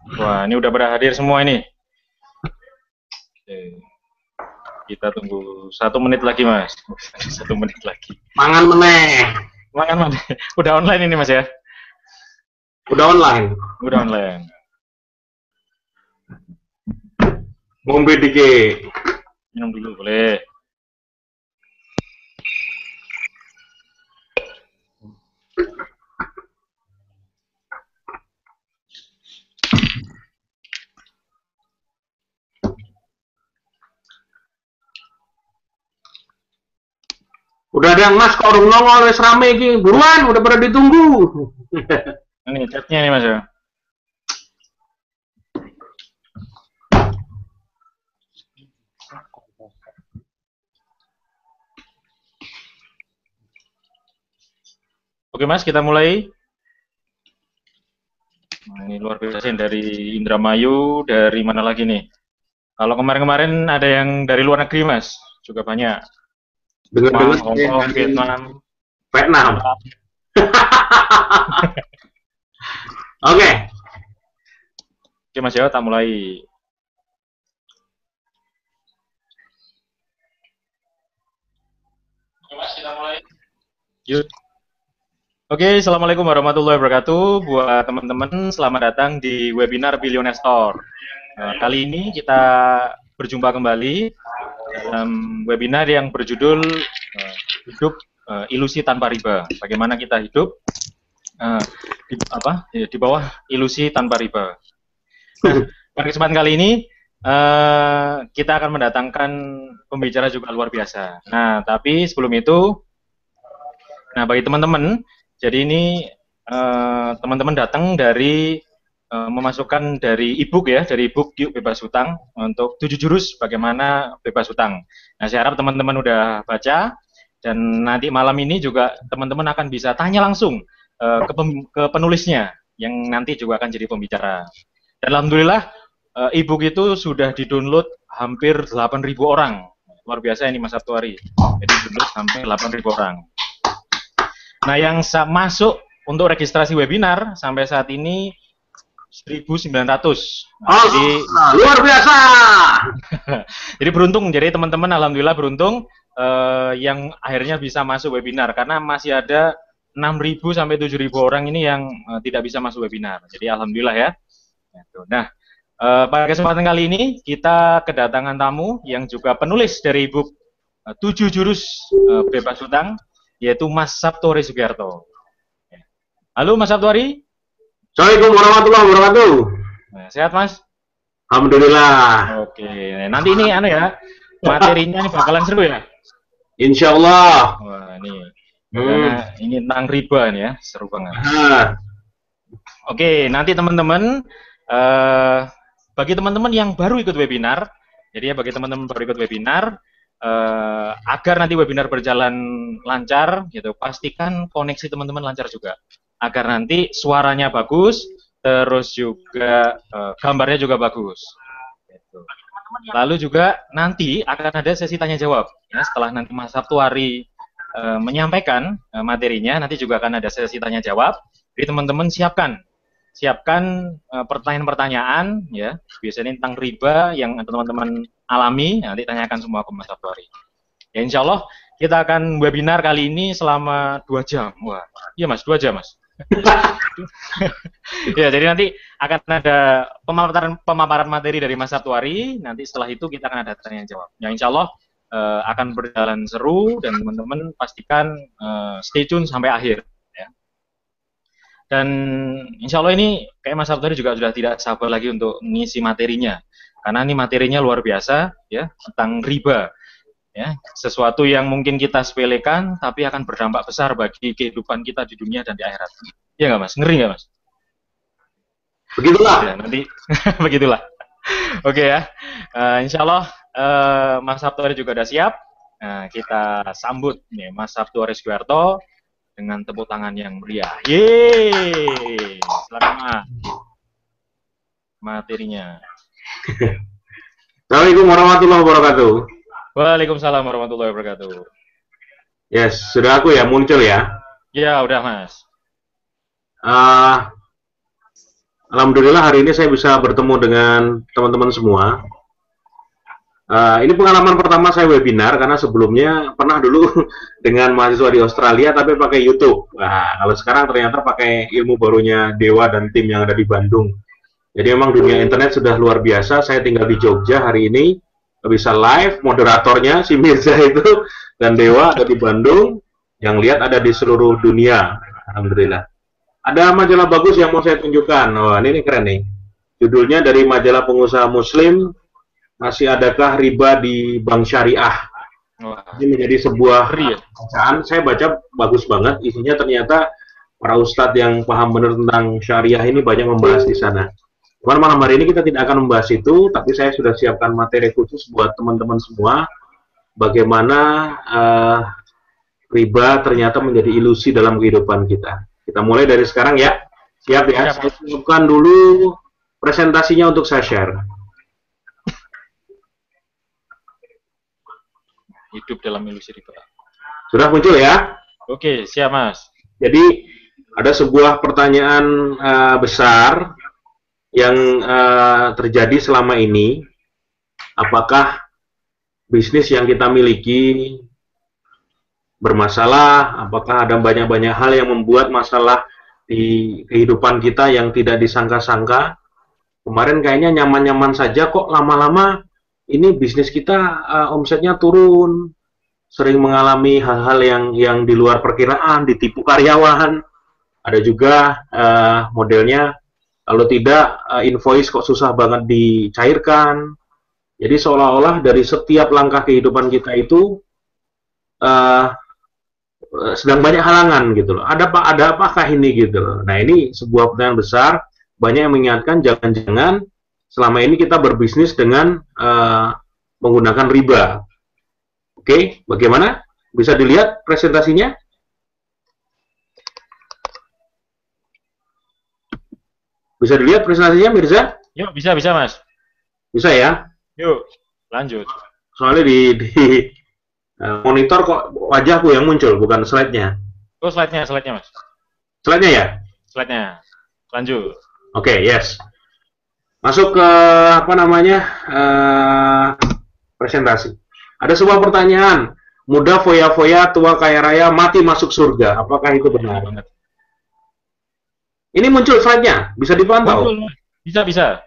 Wah, ini udah pada hadir semua ini. Oke. Kita tunggu 1 menit lagi, Mas. 1 menit lagi. Mangan meneh. Mangan mana? Udah online ini, Mas ya? Udah online. Udah online. Ngombe dikit. Minum dulu, boleh. Udah ada yang Mas kok urung nongol wis rame iki. Buruan, udah pada ditunggu. Ini chatnya nih, Mas ya. Oke, Mas, kita mulai. Nah, ini luar biasa dari Indramayu, dari mana lagi nih? Kalau kemarin-kemarin ada yang dari luar negeri, Mas, juga banyak. Dengar-dengar Jepang, Hong Kong, Vietnam. Vietnam. Oke. Oke, Mas ya, tak mulai. Oke, Mas, kita mulai. Yuk. Oke, Assalamualaikum warahmatullahi wabarakatuh. Buat teman-teman, selamat datang di webinar Billionaire Store. Kali ini kita berjumpa kembali dalam webinar yang berjudul Hidup Ilusi Tanpa Riba. Bagaimana kita hidup di bawah ilusi tanpa riba. Nah, pada kesempatan kali ini kita akan mendatangkan pembicara juga luar biasa. Nah, tapi sebelum itu, bagi teman-teman, jadi ini teman-teman datang dari memasukkan dari e-book ya, dari e-book Yuk Bebas Hutang untuk 7 jurus bagaimana bebas hutang. Nah, saya harap teman-teman udah baca dan nanti malam ini juga teman-teman akan bisa tanya langsung ke penulisnya yang nanti juga akan jadi pembicara. Dan alhamdulillah e-book itu sudah di-download hampir 8.000 orang. Luar biasa ini Mas Sabtuari. Jadi download hampir 8.000 orang. Nah, yang masuk untuk registrasi webinar sampai saat ini 1.900. Jadi luar biasa. Jadi beruntung, jadi teman-teman alhamdulillah beruntung yang akhirnya bisa masuk webinar karena masih ada 6.000 sampai 7.000 orang ini yang tidak bisa masuk webinar. Jadi alhamdulillah ya. Nah, pada kesempatan kali ini kita kedatangan tamu yang juga penulis dari e-book 7 jurus bebas hutang, yaitu Mas Sabtuari Sugiarto. Halo Mas Sabtuari. Assalamualaikum warahmatullahi wabarakatuh. Sehat Mas? Alhamdulillah. Oke, nanti ini materinya ini bakalan seru ya? Insya Allah. Wah, ini tentang riba nih ya, seru banget. Oke, nanti teman-teman, bagi teman-teman yang baru ikut webinar, jadi ya bagi teman-teman baru ikut webinar, agar nanti webinar berjalan lancar, gitu, pastikan koneksi teman-teman lancar juga, agar nanti suaranya bagus, terus juga gambarnya juga bagus. Gitu. Lalu juga nanti akan ada sesi tanya jawab, ya, setelah nanti Mas Sabtuari menyampaikan materinya, nanti juga akan ada sesi tanya jawab. Jadi teman-teman siapkan pertanyaan-pertanyaan, ya, biasanya tentang riba yang teman-teman alami, nanti tanyakan semua ke Mas Sabtuari. Ya, insya Allah kita akan webinar kali ini selama 2 jam. Wah, iya Mas, 2 jam Mas. Ya, jadi nanti akan ada pemaparan materi dari Mas Sabtuari. Nanti setelah itu kita akan ada tanya jawab. Ya, insya Allah akan berjalan seru dan teman-teman pastikan stay tune sampai akhir. Ya. Dan insya Allah ini kayak Mas Sabtuari juga sudah tidak sabar lagi untuk ngisi materinya, karena ini materinya luar biasa ya, tentang riba. Ya, sesuatu yang mungkin kita sepelekan tapi akan berdampak besar bagi kehidupan kita di dunia dan di akhirat. Iya nggak Mas? Ngeri nggak Mas? Begitulah. Ya, nanti begitulah. Oke ya. Insya Allah Mas Sabtuari juga sudah siap. Kita sambut nih Mas Sabtuari Sugiarto dengan tepuk tangan yang meriah. Yeay! Selamat materinya. Assalamualaikum warahmatullahi wabarakatuh. Waalaikumsalam warahmatullahi wabarakatuh. Yes, sudah aku ya muncul ya? Ya, udah Mas. Alhamdulillah hari ini saya bisa bertemu dengan teman-teman semua. Ini pengalaman pertama saya webinar karena sebelumnya pernah dulu dengan mahasiswa di Australia tapi pakai YouTube. Nah, kalau sekarang ternyata pakai ilmu barunya Dewa dan tim yang ada di Bandung. Jadi memang dunia internet sudah luar biasa. Saya tinggal di Jogja hari ini bisa live. Moderatornya si Mirza itu dan Dewa ada di Bandung. Yang lihat ada di seluruh dunia. Alhamdulillah. Ada majalah bagus yang mau saya tunjukkan. Wah, ini keren nih. Judulnya dari majalah pengusaha Muslim. Masih adakah riba di bank syariah? Wah, Ini menjadi sebuah ya. bacaan. Saya baca bagus banget. Isinya ternyata para ustadz yang paham benar tentang syariah ini banyak membahas di sana. Cuman malam hari ini kita tidak akan membahas itu, tapi saya sudah siapkan materi khusus buat teman-teman semua. Bagaimana riba ternyata menjadi ilusi dalam kehidupan kita. Kita mulai dari sekarang ya. Siap ya? Saya siapkan dulu presentasinya untuk saya share. Hidup dalam ilusi riba. Sudah muncul ya? Oke, siap Mas. Jadi ada sebuah pertanyaan besar yang terjadi selama ini. Apakah bisnis yang kita miliki bermasalah? Apakah ada banyak-banyak hal yang membuat masalah di kehidupan kita yang tidak disangka-sangka? Kemarin kayaknya nyaman-nyaman saja, kok lama-lama ini bisnis kita omsetnya turun, sering mengalami hal-hal yang di luar perkiraan, ditipu karyawan. Ada juga modelnya kalau tidak invoice kok susah banget dicairkan. Jadi seolah-olah dari setiap langkah kehidupan kita itu sedang banyak halangan gitu loh. Ada apakah ini gitu loh. Nah, ini sebuah pertanyaan besar. Banyak yang mengingatkan jangan-jangan selama ini kita berbisnis dengan menggunakan riba. Oke, bagaimana? Bisa dilihat presentasinya? Bisa dilihat presentasinya, Mirza? Yuk, bisa Mas. Bisa ya? Yuk, lanjut. Soalnya di monitor kok wajahku yang muncul, bukan slide-nya. Oh, slide-nya Mas. Slide-nya ya? Slide-nya. Lanjut. Oke, yes. Masuk ke presentasi. Ada sebuah pertanyaan, muda foya-foya, tua kaya raya, mati masuk surga. Apakah itu benar? Ini muncul slide-nya, bisa dipantau? Bisa.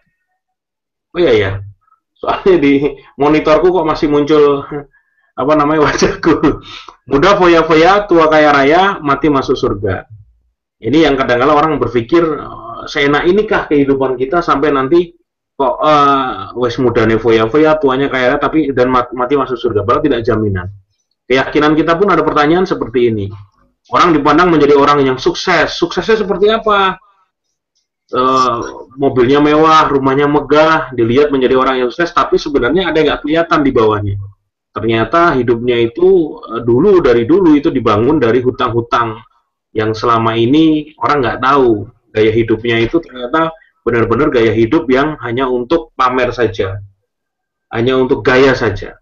Oh iya. Soalnya di monitorku kok masih muncul wajahku. Muda foya-foya, tua kaya raya, mati masuk surga. Ini yang kadang-kadang orang berpikir seenak inikah kehidupan kita sampai nanti kok wes mudane foya-foya, tuanya kaya tapi dan mati masuk surga. Padahal tidak jaminan. Keyakinan kita pun ada pertanyaan seperti ini. Orang dipandang menjadi orang yang sukses. Suksesnya seperti apa? Mobilnya mewah, rumahnya megah, dilihat menjadi orang yang sukses, tapi sebenarnya ada yang nggak kelihatan di bawahnya. Ternyata hidupnya itu dari dulu itu dibangun dari hutang-hutang yang selama ini orang nggak tahu. Gaya hidupnya itu ternyata benar-benar gaya hidup yang hanya untuk pamer saja, hanya untuk gaya saja.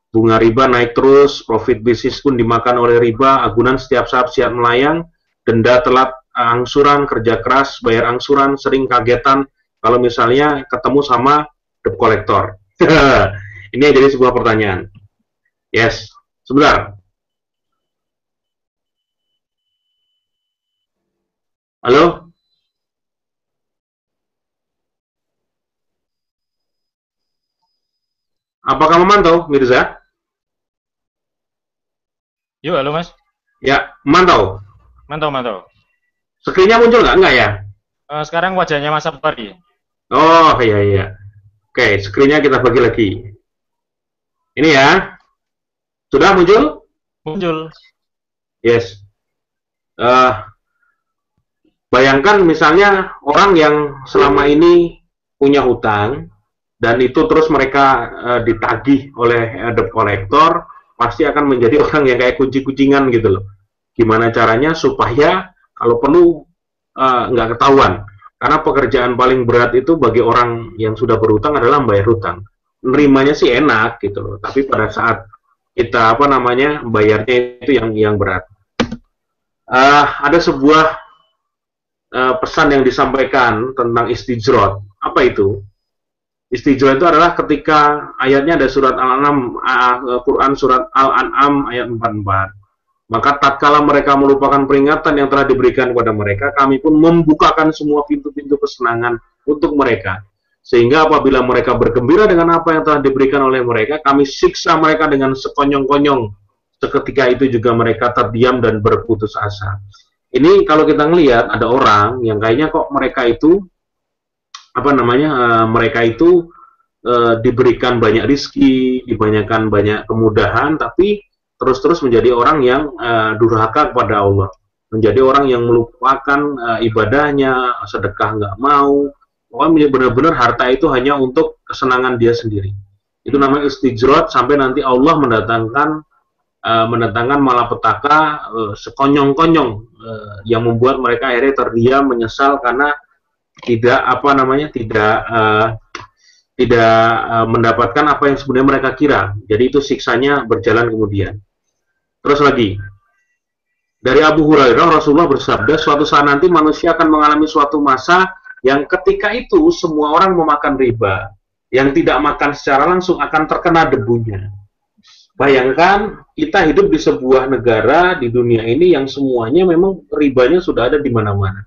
Bunga riba naik terus, profit bisnis pun dimakan oleh riba, agunan setiap saat siap melayang, denda telat angsuran, kerja keras, bayar angsuran, sering kagetan kalau misalnya ketemu sama debt collector. Ini jadi sebuah pertanyaan. Yes, sebentar. Halo? Apakah memantau, Mirza? Yuk, halo Mas. Ya, memantau. Mantau. Screen-nya muncul nggak? Enggak ya? Sekarang wajahnya Mas Sapari. Oh, iya. Oke, screen-nya kita bagi lagi. Ini ya. Sudah muncul? Muncul. Yes. Bayangkan misalnya orang yang selama ini punya hutang, dan itu terus mereka ditagih oleh debt collector, pasti akan menjadi orang yang kayak kucing-kucingan gitu loh. Gimana caranya supaya kalau perlu nggak ketahuan. Karena pekerjaan paling berat itu bagi orang yang sudah berhutang adalah membayar hutang. Nerimanya sih enak gitu loh, tapi pada saat kita bayarnya itu yang berat. Ada sebuah pesan yang disampaikan tentang istijrot. Apa itu? Istijrot itu adalah ketika ayatnya ada surat Al-An'am, Quran surat Al-An'am ayat 44. Maka tatkala mereka melupakan peringatan yang telah diberikan kepada mereka, kami pun membukakan semua pintu-pintu kesenangan untuk mereka. Sehingga apabila mereka bergembira dengan apa yang telah diberikan oleh mereka, kami siksa mereka dengan sekonyong-konyong. Seketika itu juga mereka terdiam dan berputus asa. Ini kalau kita ngelihat ada orang yang kayaknya kok mereka itu mereka itu diberikan banyak rizki, diberikan banyak kemudahan, tapi terus-terus menjadi orang yang durhaka kepada Allah, menjadi orang yang melupakan ibadahnya, sedekah nggak mau, pokoknya benar-benar harta itu hanya untuk kesenangan dia sendiri. Itu namanya istijrot, sampai nanti Allah mendatangkan malapetaka sekonyong-konyong yang membuat mereka akhirnya terdiam, menyesal karena tidak mendapatkan apa yang sebenarnya mereka kira. Jadi itu siksanya berjalan kemudian. Terus lagi, dari Abu Hurairah, Rasulullah bersabda, suatu saat nanti manusia akan mengalami suatu masa yang ketika itu semua orang memakan riba. Yang tidak makan secara langsung akan terkena debunya. Bayangkan, kita hidup di sebuah negara di dunia ini yang semuanya memang ribanya sudah ada di mana-mana.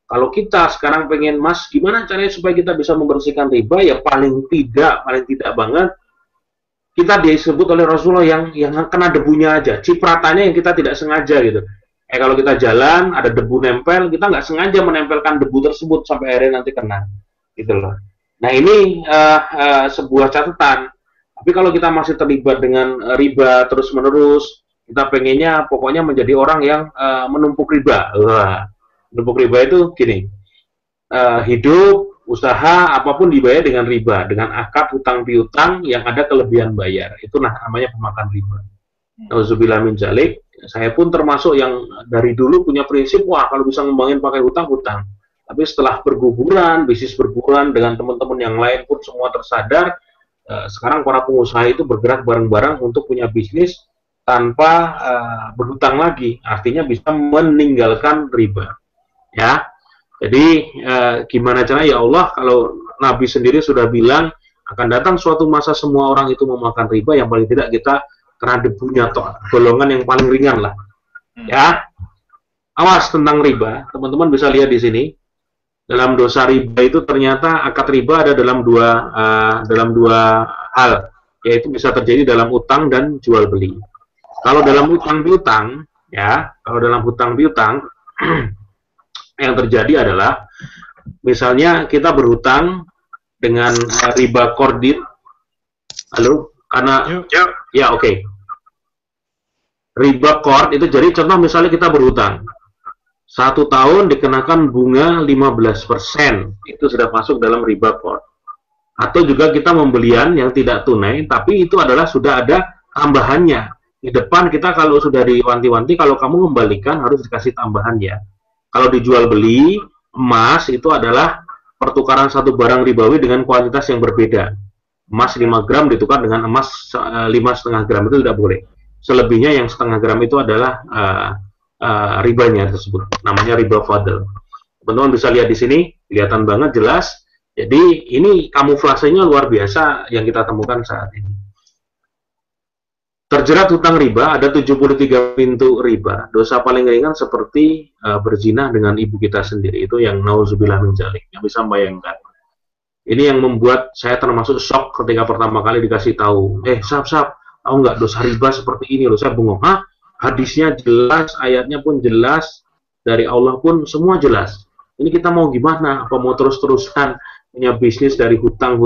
Kalau kita sekarang pengen, Mas, gimana caranya supaya kita bisa membersihkan riba? Ya paling tidak banget, kita disebut oleh Rasulullah yang kena debunya aja, cipratannya yang kita tidak sengaja gitu. Kalau kita jalan, ada debu nempel, kita nggak sengaja menempelkan debu tersebut sampai akhirnya nanti kena, gitu loh. Nah ini sebuah catatan. Tapi kalau kita masih terlibat dengan riba terus-menerus, kita pengennya pokoknya menjadi orang yang menumpuk riba. Menumpuk riba itu gini, hidup, usaha, apapun dibayar dengan riba, dengan akad hutang piutang yang ada kelebihan bayar. Itu namanya pemakan riba. Nauzubillah min dzalik. Saya pun termasuk yang dari dulu punya prinsip, wah kalau bisa ngembangin pakai hutang. Tapi setelah berguguran, bisnis berguguran dengan teman-teman yang lain pun semua tersadar, sekarang para pengusaha itu bergerak bareng-bareng untuk punya bisnis tanpa berhutang lagi. Artinya bisa meninggalkan riba. Ya, jadi gimana caranya? Ya Allah, kalau Nabi sendiri sudah bilang akan datang suatu masa semua orang itu memakan riba, yang paling tidak kita kena debunya, golongan yang paling ringan lah. Ya, awas tentang riba. Teman-teman bisa lihat di sini. Dalam dosa riba itu ternyata akad riba ada dalam dua hal, yaitu bisa terjadi dalam utang dan jual beli. Kalau dalam utang piutang, yang terjadi adalah misalnya kita berhutang dengan riba kordit, riba kord itu, jadi contoh misalnya kita berhutang 1 tahun dikenakan bunga 15%, itu sudah masuk dalam riba kord. Atau juga kita membelian yang tidak tunai, tapi itu adalah sudah ada tambahannya. Di depan kita kalau sudah diwanti-wanti, kalau kamu kembalikan harus dikasih tambahan ya. Kalau dijual beli, emas itu adalah pertukaran satu barang ribawi dengan kuantitas yang berbeda. Emas 5 gram ditukar dengan emas 5,5 gram, itu tidak boleh. Selebihnya yang setengah gram itu adalah ribanya tersebut, namanya riba fadl. Teman-teman bisa lihat di sini, kelihatan banget jelas. Jadi ini kamuflasenya luar biasa yang kita temukan saat ini. Terjerat hutang riba, ada 73 pintu riba. Dosa paling ringan seperti berzina dengan ibu kita sendiri, itu yang nauzubillah min dzalik, yang bisa membayangkan. Ini yang membuat saya termasuk shock ketika pertama kali dikasih tahu, Sab, tahu nggak dosa riba seperti ini loh. Saya bengong, hadisnya jelas, ayatnya pun jelas, dari Allah pun semua jelas. Ini kita mau gimana? Apa mau terus-terusan punya bisnis dari hutang,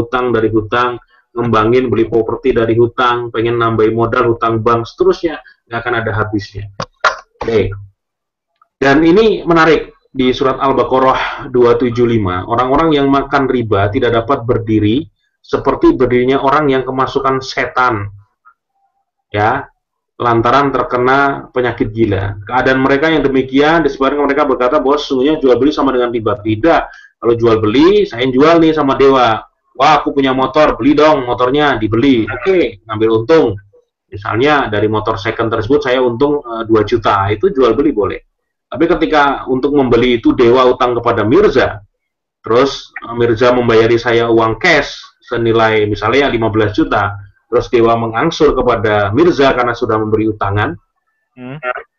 ngembangin beli properti dari hutang, pengen nambahin modal hutang bank, seterusnya, nggak akan ada habisnya. Oke. Dan ini menarik, di surat Al-Baqarah 275, orang-orang yang makan riba tidak dapat berdiri seperti berdirinya orang yang kemasukan setan. Ya, lantaran terkena penyakit gila. Keadaan mereka yang demikian disebabkan mereka berkata bahwa sesungguhnya jual beli sama dengan riba. Tidak. Kalau jual beli, saya jual nih sama dewa. Wah, aku punya motor, beli dong motornya, dibeli. Oke, ngambil untung. Misalnya dari motor second tersebut saya untung 2 juta, itu jual beli boleh. Tapi ketika untuk membeli itu Dewa utang kepada Mirza, terus Mirza membayari saya uang cash senilai misalnya 15 juta, terus Dewa mengangsur kepada Mirza karena sudah memberi utangan,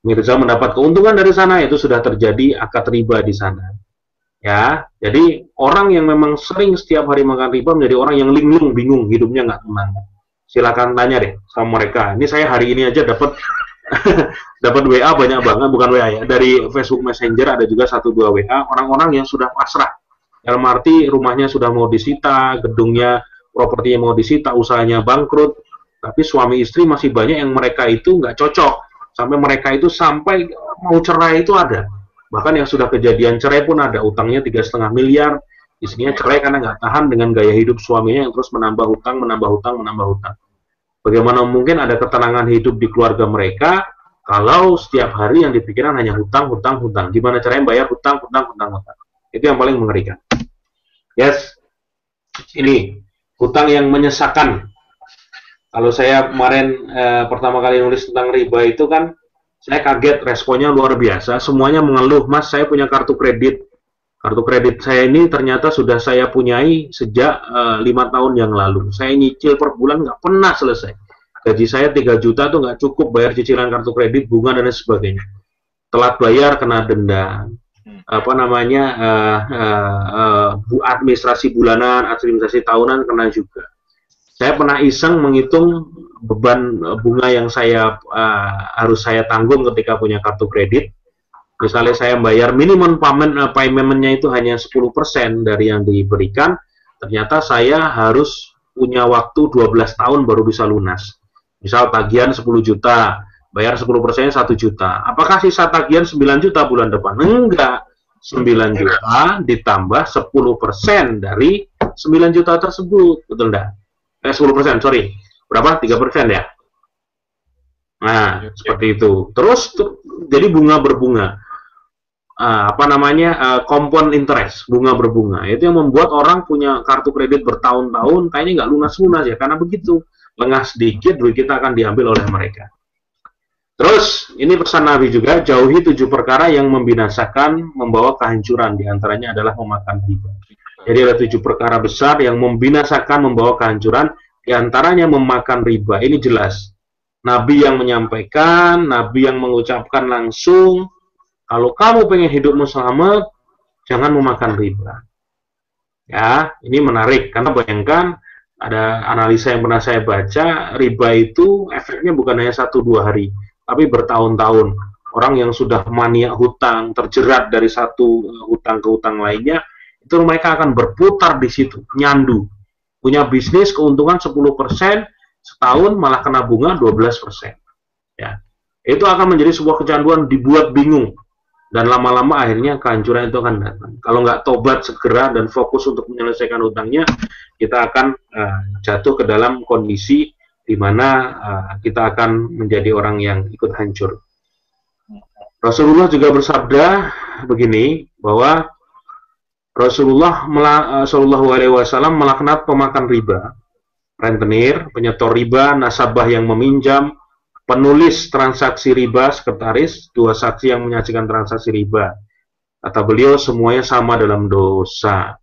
Mirza mendapat keuntungan dari sana, itu sudah terjadi akad riba di sana. Ya, jadi orang yang memang sering setiap hari makan riba menjadi orang yang linglung, bingung, hidupnya nggak tenang. Silakan tanya deh sama mereka. Ini saya hari ini aja dapat dapat WA banyak banget, bukan WA ya, dari Facebook Messenger ada juga 1-2 WA orang-orang yang sudah pasrah. Dalam arti rumahnya sudah mau disita, gedungnya, propertinya mau disita, usahanya bangkrut, tapi suami istri masih banyak yang mereka itu nggak cocok. Sampai mereka itu sampai mau cerai itu ada. Bahkan yang sudah kejadian cerai pun ada, utangnya 3,5 miliar, istrinya cerai karena nggak tahan dengan gaya hidup suaminya yang terus menambah hutang, menambah hutang, menambah hutang. Bagaimana mungkin ada ketenangan hidup di keluarga mereka kalau setiap hari yang dipikirkan hanya hutang, hutang, hutang. Gimana caranya bayar hutang, hutang, hutang, hutang. Itu yang paling mengerikan. Yes, ini hutang yang menyesakan. Kalau saya kemarin pertama kali nulis tentang riba itu kan, saya kaget, responnya luar biasa. Semuanya mengeluh, Mas, saya punya kartu kredit. Kartu kredit saya ini ternyata sudah saya punyai sejak 5 tahun yang lalu. Saya nyicil per bulan nggak pernah selesai. Gaji saya 3 juta tuh nggak cukup bayar cicilan kartu kredit, bunga dan sebagainya. Telat bayar kena denda. Apa namanya, administrasi bulanan, administrasi tahunan kena juga. Saya pernah iseng menghitung beban bunga yang saya harus saya tanggung ketika punya kartu kredit. Misalnya saya bayar minimum payment-nya itu hanya 10% dari yang diberikan, ternyata saya harus punya waktu 12 tahun baru bisa lunas. Misal tagihan 10 juta, bayar 10%-nya 1 juta. Apakah sisa tagihan 9 juta bulan depan? Enggak. 9 juta ditambah 10% dari 9 juta tersebut. Betul enggak? 10%, sorry. Berapa? 3% ya? Nah, seperti itu. Terus, jadi bunga berbunga. Compound interest, bunga berbunga. Itu yang membuat orang punya kartu kredit bertahun-tahun, kayaknya nggak lunas-lunas ya, karena begitu. Lengah sedikit, duit kita akan diambil oleh mereka. Terus, ini pesan Nabi juga, jauhi 7 perkara yang membinasakan, membawa kehancuran. Di antaranya adalah memakan riba. Jadi ada 7 perkara besar yang membinasakan, membawa kehancuran. Di antaranya memakan riba. Ini jelas. Nabi yang menyampaikan, Nabi yang mengucapkan langsung, kalau kamu pengen hidupmu selamat, jangan memakan riba. Ya, ini menarik. Karena bayangkan, ada analisa yang pernah saya baca, riba itu efeknya bukan hanya 1-2 hari, tapi bertahun-tahun. Orang yang sudah maniak hutang, terjerat dari satu hutang ke hutang lainnya, itu mereka akan berputar di situ, nyandu. Punya bisnis keuntungan 10%, setahun malah kena bunga 12%. Ya. Itu akan menjadi sebuah kecanduan, dibuat bingung. Dan lama-lama akhirnya kehancuran itu akan datang. Kalau nggak tobat segera dan fokus untuk menyelesaikan hutangnya, kita akan jatuh ke dalam kondisi di mana kita akan menjadi orang yang ikut hancur. Rasulullah juga bersabda begini, bahwa Rasulullah Shallallahu Alaihi Wasallam melaknat pemakan riba, rentenir, penyetor riba, nasabah yang meminjam, penulis transaksi riba, sekretaris, 2 saksi yang menyaksikan transaksi riba. Kata beliau, semuanya sama dalam dosa.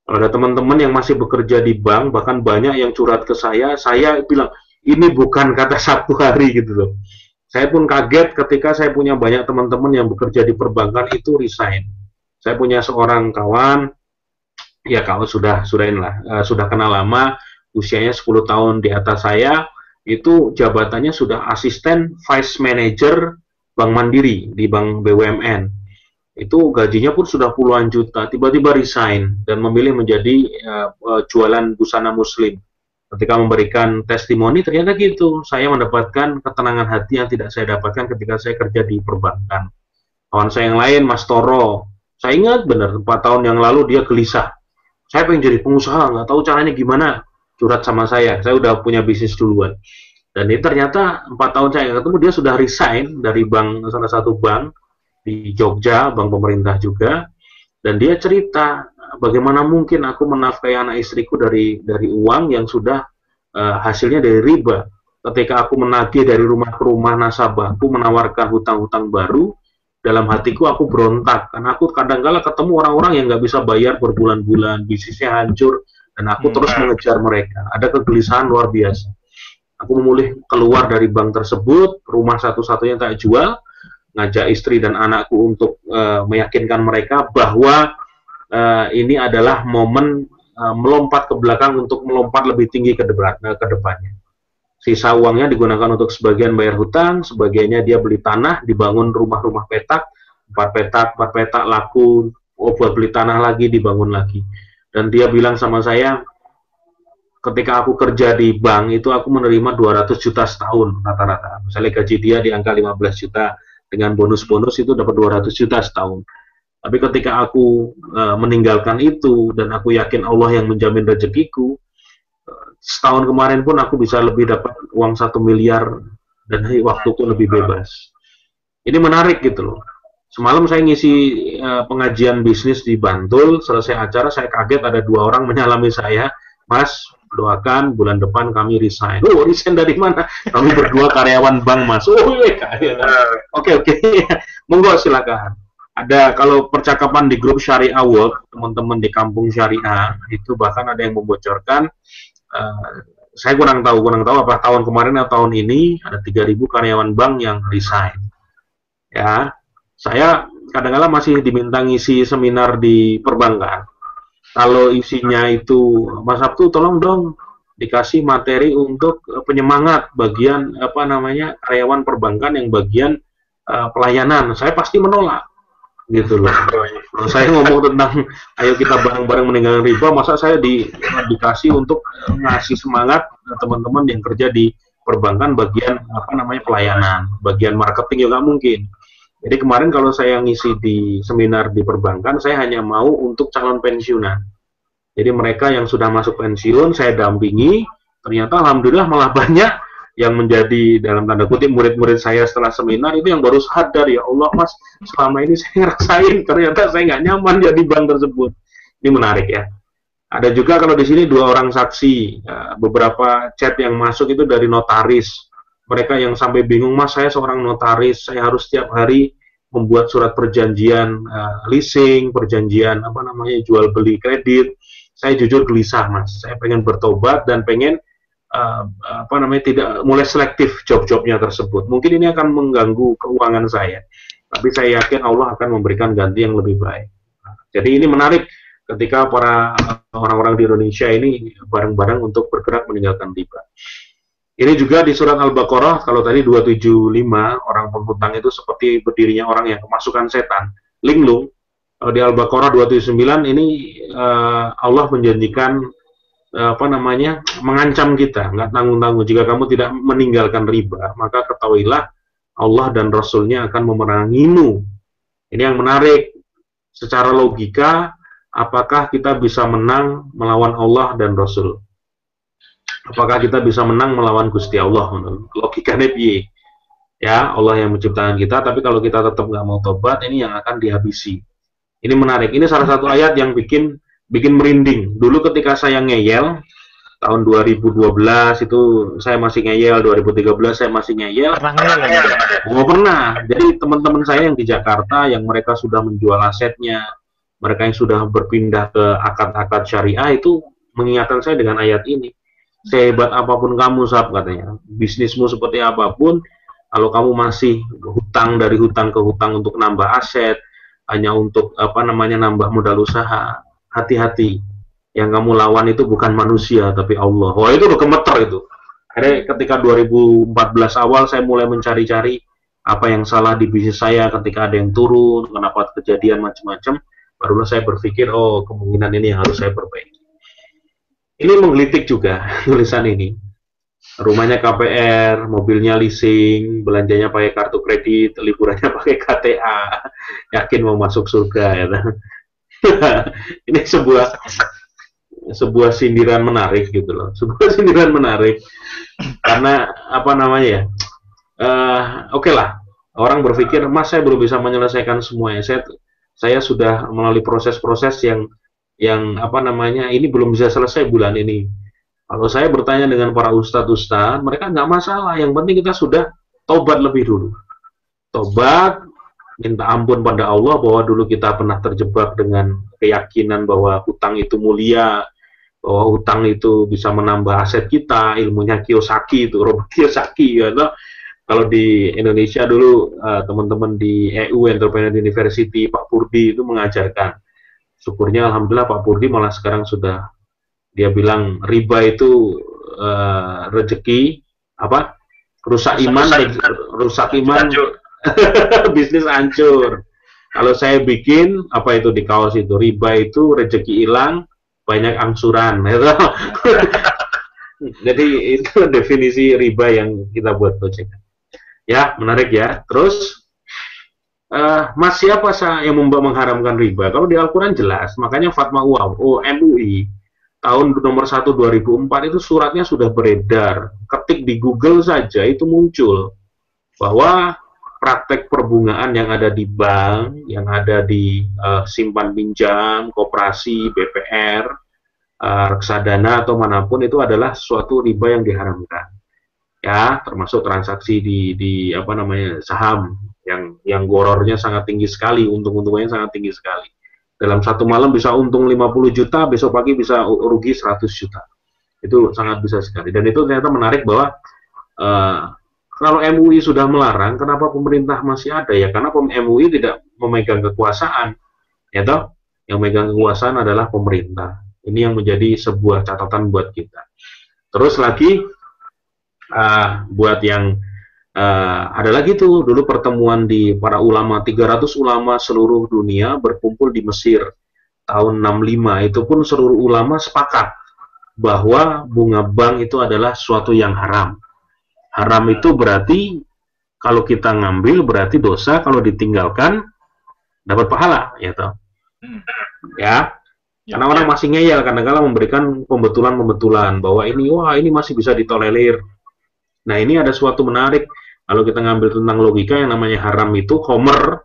Kalau ada teman-teman yang masih bekerja di bank, bahkan banyak yang curhat ke saya bilang, ini bukan kata satu hari gitu loh. Saya pun kaget ketika saya punya banyak teman-teman yang bekerja di perbankan itu resign. Saya punya seorang kawan, ya kalau sudah kenal lama, usianya 10 tahun di atas saya, itu jabatannya sudah asisten vice manager Bank Mandiri di Bank BUMN. Itu gajinya pun sudah puluhan juta, tiba-tiba resign dan memilih menjadi jualan busana muslim. Ketika memberikan testimoni, ternyata gitu, saya mendapatkan ketenangan hati yang tidak saya dapatkan ketika saya kerja di perbankan. Kawan saya yang lain, Mas Toro, saya ingat benar, 4 tahun yang lalu dia gelisah. Saya pengen jadi pengusaha, nggak tahu caranya gimana. Curhat sama saya udah punya bisnis duluan. Dan ini ternyata 4 tahun saya ketemu, dia sudah resign dari salah satu bank di Jogja, bank pemerintah juga. Dan dia cerita, bagaimana mungkin aku menafkahi anak istriku dari uang yang sudah hasilnya dari riba. Ketika aku menagih dari rumah ke rumah nasabahku, menawarkan hutang-hutang baru, dalam hatiku aku berontak karena aku kadang-kala ketemu orang-orang yang nggak bisa bayar berbulan-bulan, bisnisnya hancur, dan aku terus mengejar mereka. Ada kegelisahan luar biasa. Aku memilih keluar dari bank tersebut, rumah satu-satunya tak jual, ngajak istri dan anakku untuk meyakinkan mereka bahwa ini adalah momen melompat ke belakang untuk melompat lebih tinggi ke depannya. Sisa uangnya digunakan untuk sebagian bayar hutang, sebagiannya dia beli tanah, dibangun rumah-rumah petak, 4 petak laku, buat beli tanah lagi, dibangun lagi. Dan dia bilang sama saya, ketika aku kerja di bank itu aku menerima 200 juta setahun rata-rata. Misalnya gaji dia di angka 15 juta, dengan bonus-bonus itu dapat 200 juta setahun. Tapi ketika aku meninggalkan itu, dan aku yakin Allah yang menjamin rezekiku, setahun kemarin pun aku bisa lebih dapat uang 1 miliar, dan waktuku lebih bebas. Ini menarik gitu loh. Semalam saya ngisi pengajian bisnis di Bantul, selesai acara saya kaget ada 2 orang menyalami saya, Mas, doakan bulan depan kami resign. Oh, resign dari mana? Kami berdua karyawan bank, Mas. Oh, oke. Monggo silakan. Ada, kalau percakapan di grup Syariah World, teman-teman di kampung Syariah, itu bahkan ada yang membocorkan, saya kurang tahu apa tahun kemarin atau tahun ini ada 3.000 karyawan bank yang resign. Ya, saya kadang-kadang masih diminta ngisi seminar di perbankan. Kalau isinya itu, Mas Sabtu tolong dong dikasih materi untuk penyemangat bagian karyawan perbankan yang bagian pelayanan, saya pasti menolak. Gitu loh. Kalau saya ngomong tentang ayo kita bareng-bareng meninggalkan riba, masa saya dikasih untuk ngasih semangat teman-teman yang kerja di perbankan bagian pelayanan, bagian marketing juga mungkin. Jadi kemarin kalau saya ngisi di seminar di perbankan, saya hanya mau untuk calon pensiunan. Jadi mereka yang sudah masuk pensiun saya dampingi, ternyata alhamdulillah malah banyak yang menjadi dalam tanda kutip murid-murid saya setelah seminar itu yang baru sadar, ya Allah Mas, selama ini saya ngerasain ternyata saya nggak nyaman jadi bank tersebut. Ini menarik ya. Ada juga kalau di sini 2 orang saksi, beberapa chat yang masuk itu dari notaris. Mereka yang sampai bingung, Mas saya seorang notaris, saya harus setiap hari membuat surat perjanjian leasing, perjanjian jual beli kredit. Saya jujur gelisah Mas, saya pengen bertobat dan pengen tidak mulai selektif job-jobnya tersebut. Mungkin ini akan mengganggu keuangan saya, tapi saya yakin Allah akan memberikan ganti yang lebih baik. Jadi ini menarik ketika para orang-orang di Indonesia ini bareng-bareng untuk bergerak meninggalkan riba. Ini juga di surat Al-Baqarah, kalau tadi 275 orang penghutang itu seperti berdirinya orang yang kemasukan setan, linglung. Di Al-Baqarah 279 ini Allah menjanjikan mengancam kita, nggak tanggung-tanggung. Jika kamu tidak meninggalkan riba, maka ketahuilah Allah dan Rasul-Nya akan memerangimu. Ini yang menarik. Secara logika, apakah kita bisa menang melawan Allah dan Rasul? Apakah kita bisa menang melawan Gusti Allah? Logikanya piye? Ya, Allah yang menciptakan kita, tapi kalau kita tetap nggak mau tobat, ini yang akan dihabisi. Ini menarik. Ini salah satu ayat yang bikin merinding. Dulu ketika saya ngeyel tahun 2012 itu saya masih ngeyel, 2013 saya masih ngeyel. Pernah. Jadi teman-teman saya yang di Jakarta yang mereka sudah menjual asetnya, mereka yang sudah berpindah ke akad-akad syariah itu mengingatkan saya dengan ayat ini. Sehebat apapun kamu, Sab, katanya, bisnismu seperti apapun, kalau kamu masih hutang dari hutang ke hutang untuk nambah aset, hanya untuk nambah modal usaha, hati-hati, yang kamu lawan itu bukan manusia tapi Allah. Wah, itu udah gemeter itu. Akhirnya ketika 2014 awal saya mulai mencari-cari apa yang salah di bisnis saya ketika ada yang turun, kenapa kejadian macam-macam, barulah saya berpikir, oh kemungkinan ini yang harus saya perbaiki. Ini menggelitik juga tulisan ini. Rumahnya KPR, mobilnya leasing, belanjanya pakai kartu kredit, liburannya pakai KTA, yakin mau masuk surga ya. Ini sebuah sindiran menarik gitu loh, sebuah sindiran menarik karena oke lah, orang berpikir, Mas saya belum bisa menyelesaikan semuanya, saya sudah melalui proses-proses yang ini belum bisa selesai bulan ini. Kalau saya bertanya dengan para ustadz-ustadz, mereka nggak masalah, yang penting kita sudah tobat lebih dulu. Tobat, minta ampun pada Allah bahwa dulu kita pernah terjebak dengan keyakinan bahwa hutang itu mulia, bahwa hutang itu bisa menambah aset kita, ilmunya Kiyosaki itu, Robert Kiyosaki ya. Kalau di Indonesia dulu teman-teman di EU Entrepreneur University Pak Purdi itu mengajarkan. Syukurnya alhamdulillah Pak Purdi malah sekarang sudah dia bilang riba itu rezeki apa? Rusak iman, rusak iman, bisnis hancur. Kalau saya bikin apa itu di kaos itu, riba itu rezeki hilang, banyak angsuran. Gitu. Jadi itu definisi riba yang kita buat Gojek. Ya, menarik ya. Terus, Mas siapa yang mengharamkan riba? Kalau di Al-Quran jelas, makanya Fatwa MUI tahun nomor 1 2004 itu suratnya sudah beredar. Ketik di Google saja itu muncul bahwa praktek perbungaan yang ada di bank, yang ada di simpan pinjam, koperasi, BPR, reksadana atau manapun itu adalah suatu riba yang diharamkan. Ya, termasuk transaksi di apa namanya saham yang gorornya sangat tinggi sekali, untung-untungannya sangat tinggi sekali. Dalam satu malam bisa untung 50 juta, besok pagi bisa rugi 100 juta. Itu sangat bisa sekali. Dan itu ternyata menarik bahwa kalau MUI sudah melarang, kenapa pemerintah masih ada ya? Karena MUI tidak memegang kekuasaan, ya toh? Yang memegang kekuasaan adalah pemerintah. Ini yang menjadi sebuah catatan buat kita. Terus lagi buat yang ada lagi tuh dulu pertemuan di para ulama 300 ulama seluruh dunia berkumpul di Mesir tahun 65. Itu pun seluruh ulama sepakat bahwa bunga bank itu adalah suatu yang haram. Haram itu berarti kalau kita ngambil berarti dosa, kalau ditinggalkan dapat pahala, ya toh. Ya. Karena orang masih ngeyel kadang-kadang memberikan pembetulan-pembetulan bahwa ini masih bisa ditolerir. Nah, ini ada suatu menarik kalau kita ngambil tentang logika yang namanya haram itu, Homer,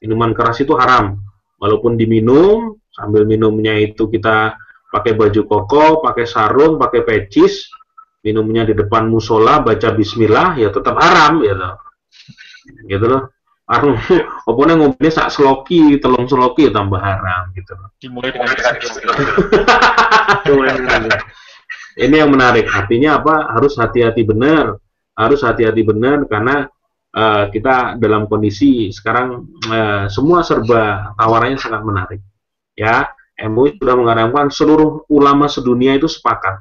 minuman keras itu haram. Walaupun diminum, sambil minumnya itu kita pakai baju koko, pakai sarung, pakai pecis, minumnya di depan musola, baca bismillah, ya tetap haram, ya toh. Gitu loh. Opone ngombe sak seloki, telung seloki ya tambah haram gitu loh. Dimulai dengan Ini yang menarik. Artinya apa? Harus hati-hati benar. Harus hati-hati benar karena kita dalam kondisi sekarang semua serba tawarannya sangat menarik. Ya, MUI sudah mengharapkan seluruh ulama sedunia itu sepakat.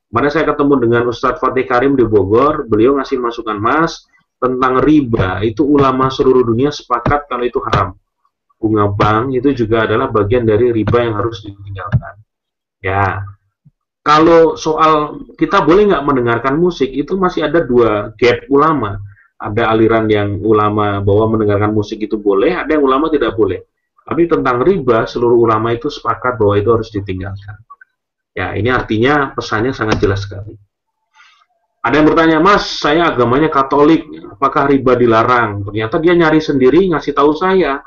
Kemarin saya ketemu dengan Ustadz Fatih Karim di Bogor, beliau ngasih masukan, Mas, tentang riba, itu ulama seluruh dunia sepakat kalau itu haram. Bunga bank itu juga adalah bagian dari riba yang harus ditinggalkan. Ya, kalau soal kita boleh nggak mendengarkan musik, itu masih ada dua gap ulama. Ada aliran yang ulama bahwa mendengarkan musik itu boleh, ada yang ulama tidak boleh. Tapi tentang riba, seluruh ulama itu sepakat bahwa itu harus ditinggalkan. Ya, ini artinya pesannya sangat jelas sekali. Ada yang bertanya, Mas, saya agamanya Katolik, apakah riba dilarang? Ternyata dia nyari sendiri, ngasih tahu saya.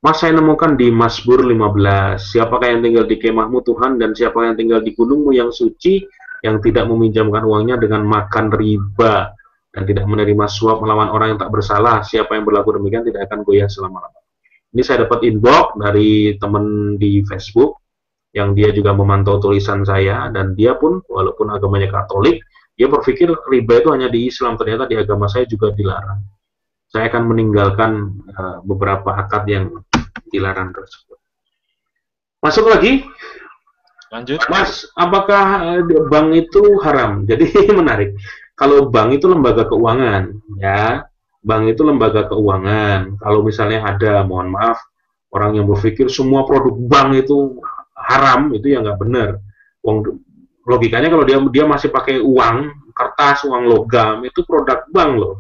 Mas, saya nemukan di Mazmur 15, siapakah yang tinggal di kemahmu Tuhan, dan siapa yang tinggal di gunungmu yang suci, yang tidak meminjamkan uangnya dengan makan riba, dan tidak menerima suap melawan orang yang tak bersalah, siapa yang berlaku demikian tidak akan goyah selama-lamanya. Ini saya dapat inbox dari teman di Facebook, yang dia juga memantau tulisan saya, dan dia pun, walaupun agamanya Katolik, dia berpikir riba itu hanya di Islam, ternyata di agama saya juga dilarang. Saya akan meninggalkan beberapa akad yang dilarang tersebut. Masuk lagi? Lanjut. Mas, apakah bank itu haram? Jadi menarik. Kalau bank itu lembaga keuangan, ya, bank itu lembaga keuangan. Kalau misalnya ada, mohon maaf, orang yang berpikir semua produk bank itu haram, itu ya nggak benar. Logikanya kalau dia masih pakai uang kertas, uang logam, itu produk bank loh.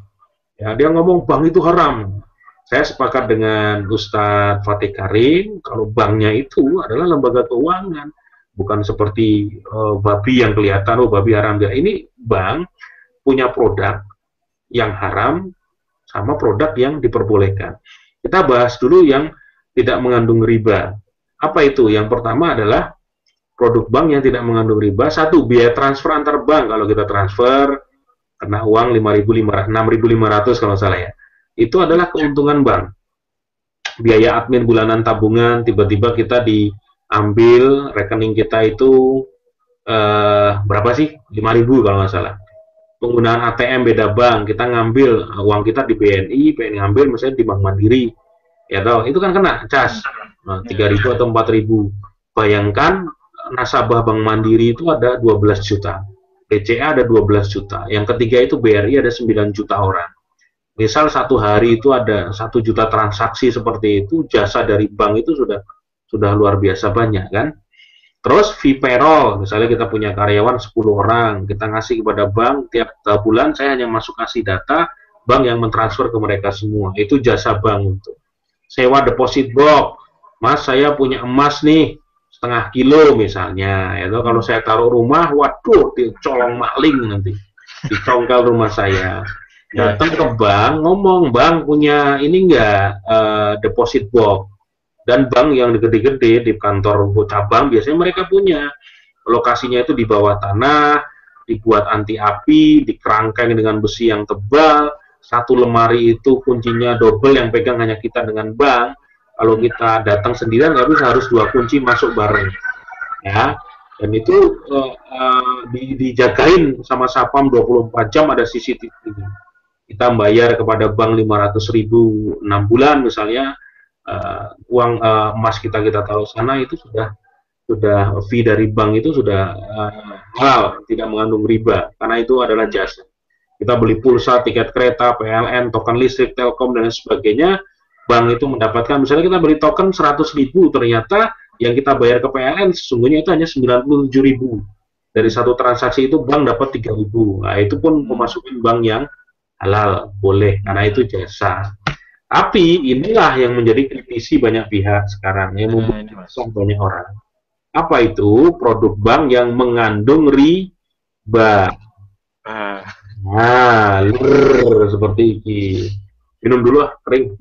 Ya, dia ngomong bank itu haram. Saya sepakat dengan Ustadz Fatih Karim, kalau banknya itu adalah lembaga keuangan, bukan seperti babi yang kelihatan, babi haram. Ini bank punya produk yang haram sama produk yang diperbolehkan. Kita bahas dulu yang tidak mengandung riba. Apa itu? Yang pertama adalah produk bank yang tidak mengandung riba. Satu, biaya transfer antar bank. Kalau kita transfer, kena uang 6.500 kalau salah ya. Itu adalah keuntungan bank. biaya admin bulanan tabungan, tiba-tiba kita diambil rekening kita itu berapa sih? 5.000 kalau nggak salah. Penggunaan ATM beda bank, kita ngambil uang kita di BNI, BNI ngambil misalnya di Bank Mandiri, ya toh, itu kan kena cas, 3.000 atau 4.000. Bayangkan nasabah Bank Mandiri itu ada 12 juta, BCA ada 12 juta, yang ketiga itu BRI ada 9 juta orang. Misal satu hari itu ada 1 juta transaksi seperti itu, jasa dari bank itu sudah luar biasa banyak kan. Terus fee payroll, misalnya kita punya karyawan 10 orang, kita ngasih kepada bank, tiap bulan saya hanya masuk kasih data, bank yang mentransfer ke mereka semua, itu jasa bank untuk. Sewa deposit box, mas saya punya emas nih, setengah kilo misalnya, itu kalau saya taruh rumah, waduh, dicolong maling nanti, dicongkel rumah saya. Datang ke bank, ngomong, bank punya ini enggak, deposit box. Dan bank yang gede-gede di kantor cabang biasanya mereka punya lokasinya itu di bawah tanah, dibuat anti api, dikerangkeng dengan besi yang tebal, satu lemari itu kuncinya double, yang pegang hanya kita dengan bank. Kalau kita datang sendirian nggak bisa, harus 2 kunci masuk bareng, ya. Dan itu dijagain sama Sapam 24 jam, ada CCTV. Kita bayar kepada bank 500.000 6 bulan misalnya. Uang emas kita taruh sana itu sudah fee dari bank itu sudah halal, tidak mengandung riba, karena itu adalah jasa. Kita beli pulsa, tiket kereta, PLN, token listrik, Telkom dan sebagainya, bank itu mendapatkan, misalnya kita beli token 100.000, ternyata yang kita bayar ke PLN sesungguhnya itu hanya 97.000. Dari satu transaksi itu bank dapat 3.000. Nah, itu pun pemasukan bank yang halal, boleh, karena itu jasa. Tapi inilah yang menjadi kritisi banyak pihak sekarang, yang membuat banyak orang. Apa itu? Produk bank yang mengandung riba. Nah, seperti ini. Minum dulu lah, kering.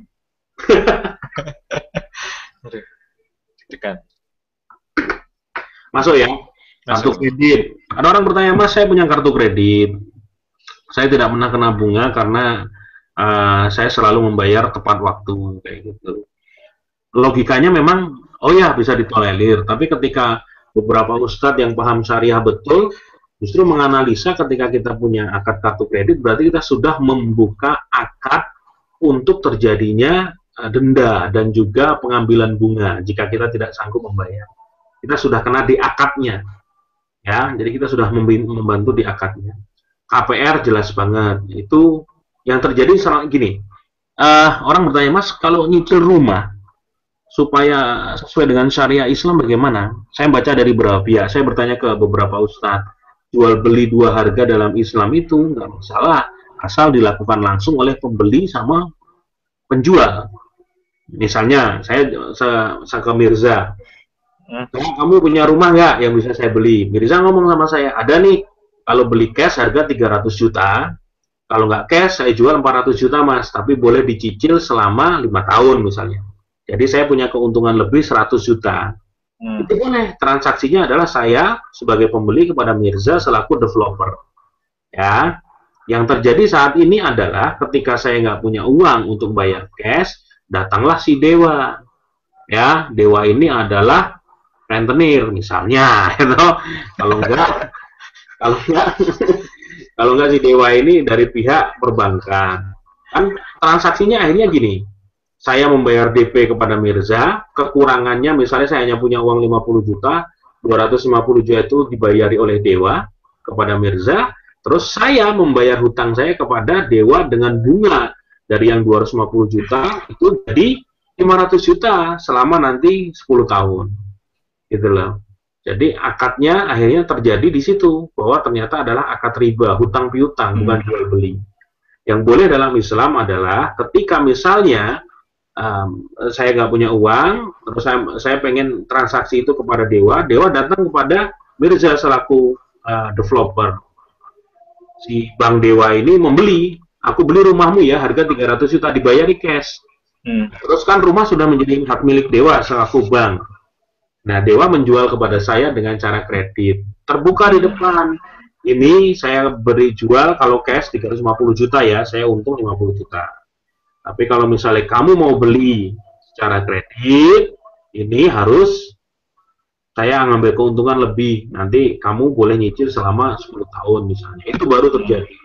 Masuk ya? Kartu kredit. Ada orang bertanya, mas saya punya kartu kredit. Saya tidak pernah kena bunga karena saya selalu membayar tepat waktu, kayak gitu. Logikanya memang, oh ya bisa ditolerir, tapi ketika beberapa ustadz yang paham syariah betul, justru menganalisa ketika kita punya akad kartu kredit, berarti kita sudah membuka akad untuk terjadinya denda dan juga pengambilan bunga jika kita tidak sanggup membayar. Kita sudah kena di akadnya, ya. Jadi kita sudah membantu di akadnya. KPR jelas banget, itu yang terjadi sekarang gini, orang bertanya, mas kalau nyicil rumah supaya sesuai dengan syariah Islam bagaimana? Saya baca dari beberapa pihak, saya bertanya ke beberapa ustadz, jual beli 2 harga dalam Islam itu nggak masalah, asal dilakukan langsung oleh pembeli sama penjual. Misalnya saya ke Mirza, kamu punya rumah nggak yang bisa saya beli? Mirza ngomong sama saya, ada nih, kalau beli cash harga 300 juta, kalau nggak cash, saya jual 400 juta mas, tapi boleh dicicil selama 5 tahun misalnya. Jadi saya punya keuntungan lebih 100 juta. Itu boleh. Transaksinya adalah saya sebagai pembeli kepada Mirza selaku developer. Ya, yang terjadi saat ini adalah ketika saya nggak punya uang untuk bayar cash, datanglah si Dewa. Ya, Dewa ini adalah rentenir misalnya. Kalau enggak si Dewa ini dari pihak perbankan. Kan transaksinya akhirnya gini, saya membayar DP kepada Mirza, kekurangannya misalnya saya hanya punya uang 50 juta, 250 juta itu dibayari oleh Dewa kepada Mirza, terus saya membayar hutang saya kepada Dewa dengan bunga dari yang 250 juta itu jadi 500 juta selama nanti 10 tahun. Gitu loh. Jadi akadnya akhirnya terjadi di situ, bahwa ternyata adalah akad riba, hutang piutang, bukan jual beli. Yang boleh dalam Islam adalah ketika misalnya saya nggak punya uang, terus saya pengen transaksi itu kepada Dewa, Dewa datang kepada Mirza selaku developer. Si Bang Dewa ini membeli, aku beli rumahmu ya, harga 300 juta, dibayari cash. Terus kan rumah sudah menjadi hak milik Dewa selaku bank. Nah, Dewa menjual kepada saya dengan cara kredit. Terbuka di depan. Ini saya beri jual kalau cash 350 juta ya, saya untung 50 juta. Tapi kalau misalnya kamu mau beli secara kredit, ini harus saya ngambil keuntungan lebih, nanti kamu boleh nyicil selama 10 tahun misalnya. Itu baru terjadi.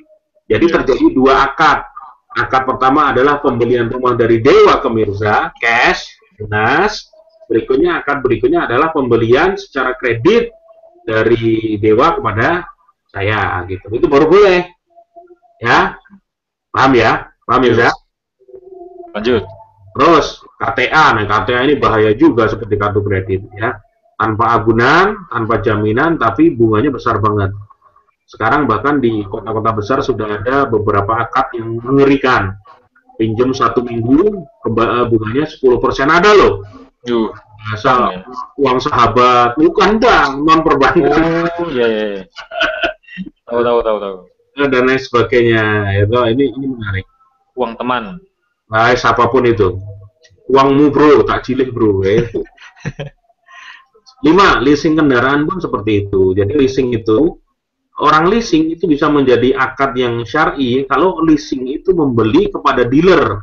Jadi terjadi dua akad. Akad pertama adalah pembelian rumah dari Dewa ke Mirza, cash, lunas. Berikutnya, akad berikutnya adalah pembelian secara kredit dari Dewa kepada saya, gitu. Itu baru boleh. Ya, paham ya? Paham Mirza? Lanjut. Terus, KTA. Nah, KTA ini bahaya juga seperti kartu kredit, ya. Tanpa agunan, tanpa jaminan, tapi bunganya besar banget. Sekarang bahkan di kota-kota besar sudah ada beberapa akad yang mengerikan. Pinjam 1 minggu, bunganya 10% ada loh. Asal uang sahabat, bukan bang, non perbankan. Oh iya. Tahu. Dan lain sebagainya. Itu ini menarik. Uang teman. Nah, siapapun itu. Uangmu bro, tak cilik bro. 5. Leasing kendaraan pun seperti itu. Jadi leasing itu, orang leasing itu bisa menjadi akad yang syar'i kalau leasing itu membeli kepada dealer.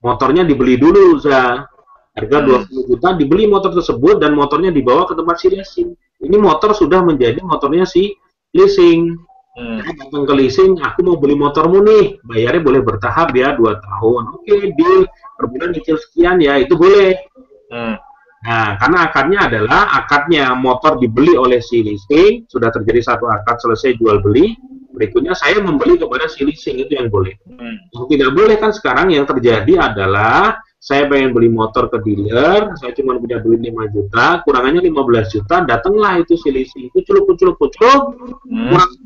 Motornya dibeli dulu, harga 20 juta, dibeli motor tersebut dan motornya dibawa ke tempat si leasing. Ini motor sudah menjadi motornya si leasing. Datang ke leasing, aku mau beli motormu nih, bayarnya boleh bertahap ya, 2 tahun. Oke, deal, per bulan nyicil sekian ya, itu boleh. Nah, karena akadnya adalah akadnya motor dibeli oleh si leasing, sudah terjadi satu akad selesai jual beli, berikutnya saya membeli kepada si leasing, itu yang boleh. Yang tidak boleh kan sekarang yang terjadi adalah saya pengen beli motor ke dealer, saya cuma punya duit 5 juta, kurangannya 15 juta, datanglah itu si leasing, itu culuk, kurang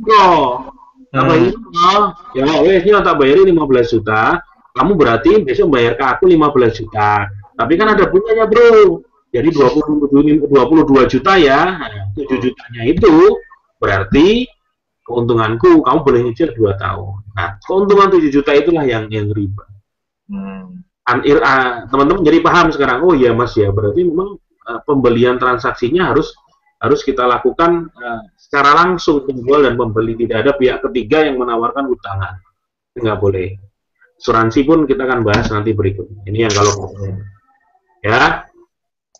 bro. Ya wes ini tak bayarin 15 juta, kamu berarti besok bayar ke aku 15 juta. Tapi kan ada bunganya bro. Jadi 22 juta ya, 7 jutanya itu berarti keuntunganku, kamu boleh nyicil 2 tahun. Nah, keuntungan 7 juta itulah yang riba. Teman-teman jadi paham sekarang, oh iya mas ya, berarti memang pembelian transaksinya harus kita lakukan secara langsung, penjual dan pembeli, tidak ada pihak ketiga yang menawarkan utangan. Nggak boleh. Asuransi pun kita akan bahas nanti berikutnya. Ini yang kalau ya.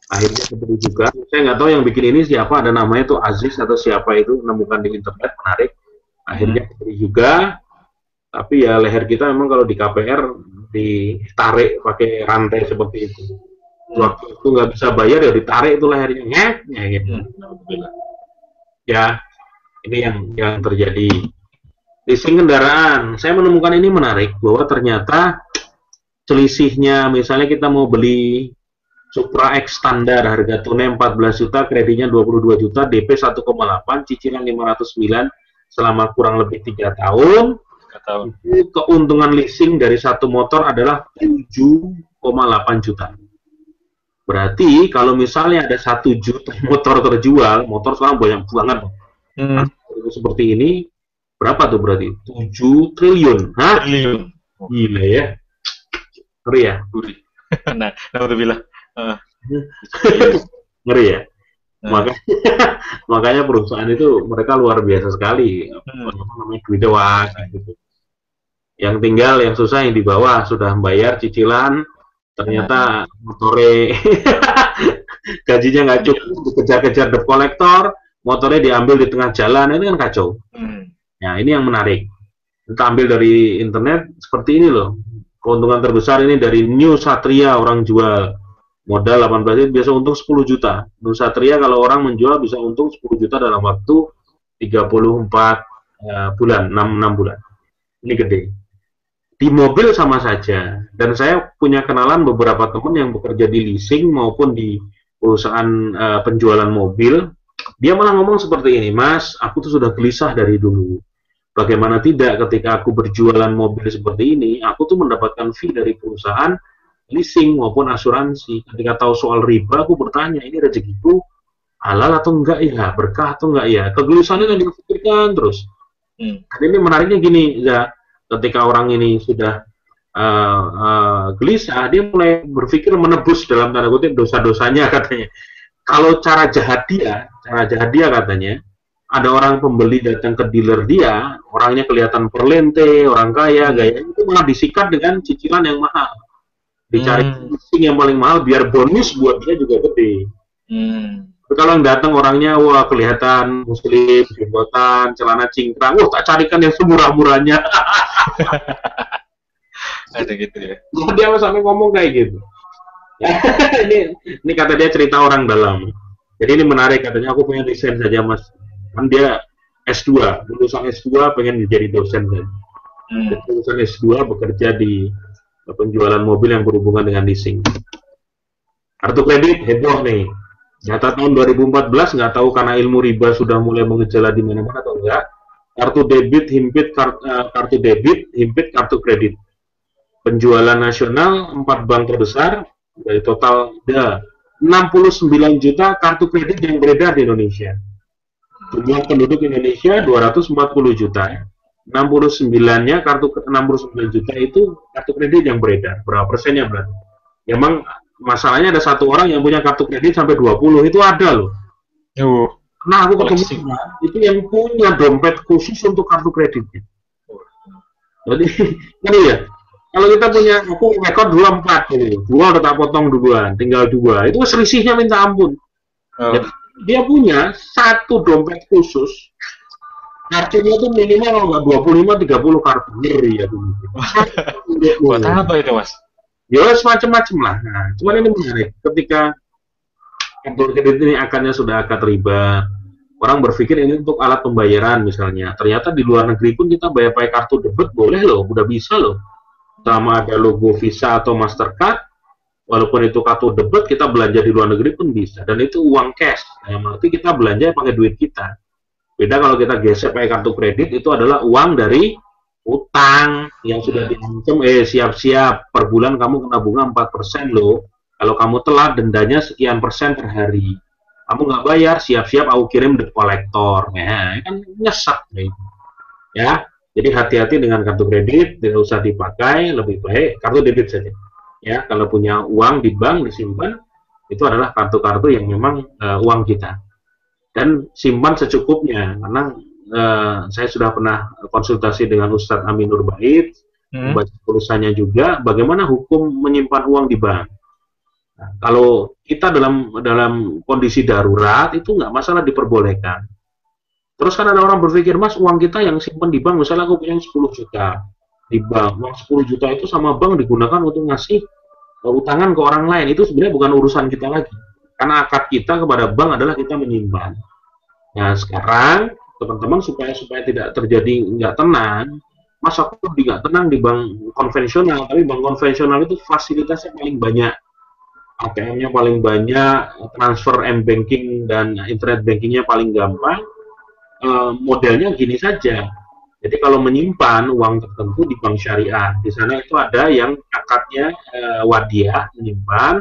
Akhirnya seperti juga, saya nggak tahu yang bikin ini siapa, ada namanya tuh Aziz atau siapa itu, menemukan di internet, menarik. Akhirnya seperti juga, tapi ya leher kita memang kalau di KPR ditarik pakai rantai seperti itu. Waktu itu nggak bisa bayar ya ditarik itu lehernya, gitu. Ya, ini yang terjadi. Leasing kendaraan, saya menemukan ini menarik bahwa ternyata selisihnya, misalnya kita mau beli Supra X standar, harga tunai 14 juta, kreditnya 22 juta, DP 1,8, cicilan 509 selama kurang lebih 3 tahun. Itu keuntungan leasing dari satu motor adalah 7,8 juta. Berarti kalau misalnya ada 1 juta motor terjual, motor sekarang banyak banget. Seperti ini, berapa tuh berarti? 7 triliun. Hah? Triliun. Gila ya. Ngeri ya? Nah, alhamdulillah. Ngeri ya. Makanya perusahaan itu mereka luar biasa sekali. Namanya duit doang gitu. Yang tinggal yang susah yang di bawah sudah bayar cicilan, ternyata motore gajinya nggak cukup, dikejar-kejar debt collector, motornya diambil di tengah jalan, itu kan kacau. Nah ini yang menarik. Kita ambil dari internet seperti ini loh. Keuntungan terbesar ini dari New Satria, orang jual modal 18 biasa untung 10 juta. Nusatria kalau orang menjual bisa untung 10 juta dalam waktu 34 bulan, 6 bulan. Ini gede. Di mobil sama saja. Dan saya punya kenalan beberapa teman yang bekerja di leasing maupun di perusahaan penjualan mobil. Dia malah ngomong seperti ini, Mas, aku tuh sudah gelisah dari dulu. Bagaimana tidak ketika aku berjualan mobil seperti ini, aku tuh mendapatkan fee dari perusahaan leasing maupun asuransi. Ketika tahu soal riba, aku bertanya, ini rezekiku halal atau enggak ya, berkah atau enggak ya. Kegelisahannya yang dipikirkan terus. Dan ini menariknya gini, ya, ketika orang ini sudah gelisah, dia mulai berpikir menebus dalam tanda kutip dosa-dosanya katanya. Kalau cara jahat dia katanya, ada orang pembeli datang ke dealer dia, orangnya kelihatan perlente, orang kaya, gaya itu malah disikat dengan cicilan yang mahal. dicari leasing yang paling mahal biar bonus buat dia juga gede. Tapi kalau yang datang orangnya, wah kelihatan muslim, jenggotan, celana cingkrang, wah tak carikan yang semurah-murahnya. Ada gitu ya. Dia sampai ngomong kayak gitu. ini kata dia cerita orang dalam. Jadi ini menarik, katanya aku pengen desain saja mas. Kan dia S2, lulusan S2 pengen jadi dosen kan. Lulusan S2 bekerja di penjualan mobil yang berhubungan dengan leasing. Kartu kredit heboh nih. Nyata tahun 2014 nggak tahu karena ilmu riba sudah mulai mengejala di mana-mana atau enggak. Kartu debit himpit kartu debit himpit kartu kredit. Penjualan nasional 4 bank terbesar dari total 69 juta kartu kredit yang beredar di Indonesia. Jumlah penduduk Indonesia 240 juta. 69-nya 69 juta itu kartu kredit yang beredar. Berapa persennya berarti? Emang masalahnya ada satu orang yang punya kartu kredit sampai 20 itu ada loh. Nah, aku ketemu itu yang punya dompet khusus untuk kartu kreditnya. Jadi ini ya. Kalau kita punya, aku rekor dulu 4 gitu. 2 udah tak potong duluan, tinggal 2. Itu selisihnya minta ampun. Jadi, dia punya satu dompet khusus. Kartunya itu minimal nggak 25-30 kartu. Ngeri ya dulu. Buat apa itu mas? Ya semacam-macam lah. Nah, cuman ini menarik. Ketika kartu kredit ini akarnya sudah akad riba, orang berpikir ini untuk alat pembayaran misalnya. Ternyata di luar negeri pun kita bayar pakai kartu debit boleh loh, udah bisa loh. Sama ada logo Visa atau Mastercard, walaupun itu kartu debit, kita belanja di luar negeri pun bisa. Dan itu uang cash. Nah, berarti kita belanja pakai duit kita. Beda kalau kita gesek pakai kartu kredit, itu adalah uang dari utang yang sudah diancam, siap-siap, per bulan kamu kena bunga 4% loh. Kalau kamu telat, dendanya sekian persen per hari. Kamu nggak bayar, siap-siap aku kirim debt collector. Nah, kan nyesek. Ya. Jadi hati-hati dengan kartu kredit, tidak usah dipakai, lebih baik kartu debit saja. Ya, kalau punya uang di bank disimpan, itu adalah kartu-kartu yang memang uang kita. Dan simpan secukupnya, karena saya sudah pernah konsultasi dengan Ustadz Amin Nurbait, membaca tulisannya juga, bagaimana hukum menyimpan uang di bank. Nah, kalau kita dalam kondisi darurat, itu nggak masalah diperbolehkan. Terus kan ada orang berpikir, mas uang kita yang simpan di bank, misalnya aku punya 10 juta di bank, uang 10 juta itu sama bank digunakan untuk ngasih utangan ke orang lain, itu sebenarnya bukan urusan kita lagi. Karena akad kita kepada bank adalah kita menyimpan. Nah sekarang, teman-teman supaya tidak terjadi nggak tenang, mas aku lebih nggak tenang di bank konvensional, tapi bank konvensional itu fasilitasnya paling banyak. ATM-nya paling banyak, transfer M-banking dan internet bankingnya paling gampang. Modelnya gini saja. Jadi kalau menyimpan uang tertentu di bank syariah, di sana itu ada yang akadnya wadiah menyimpan,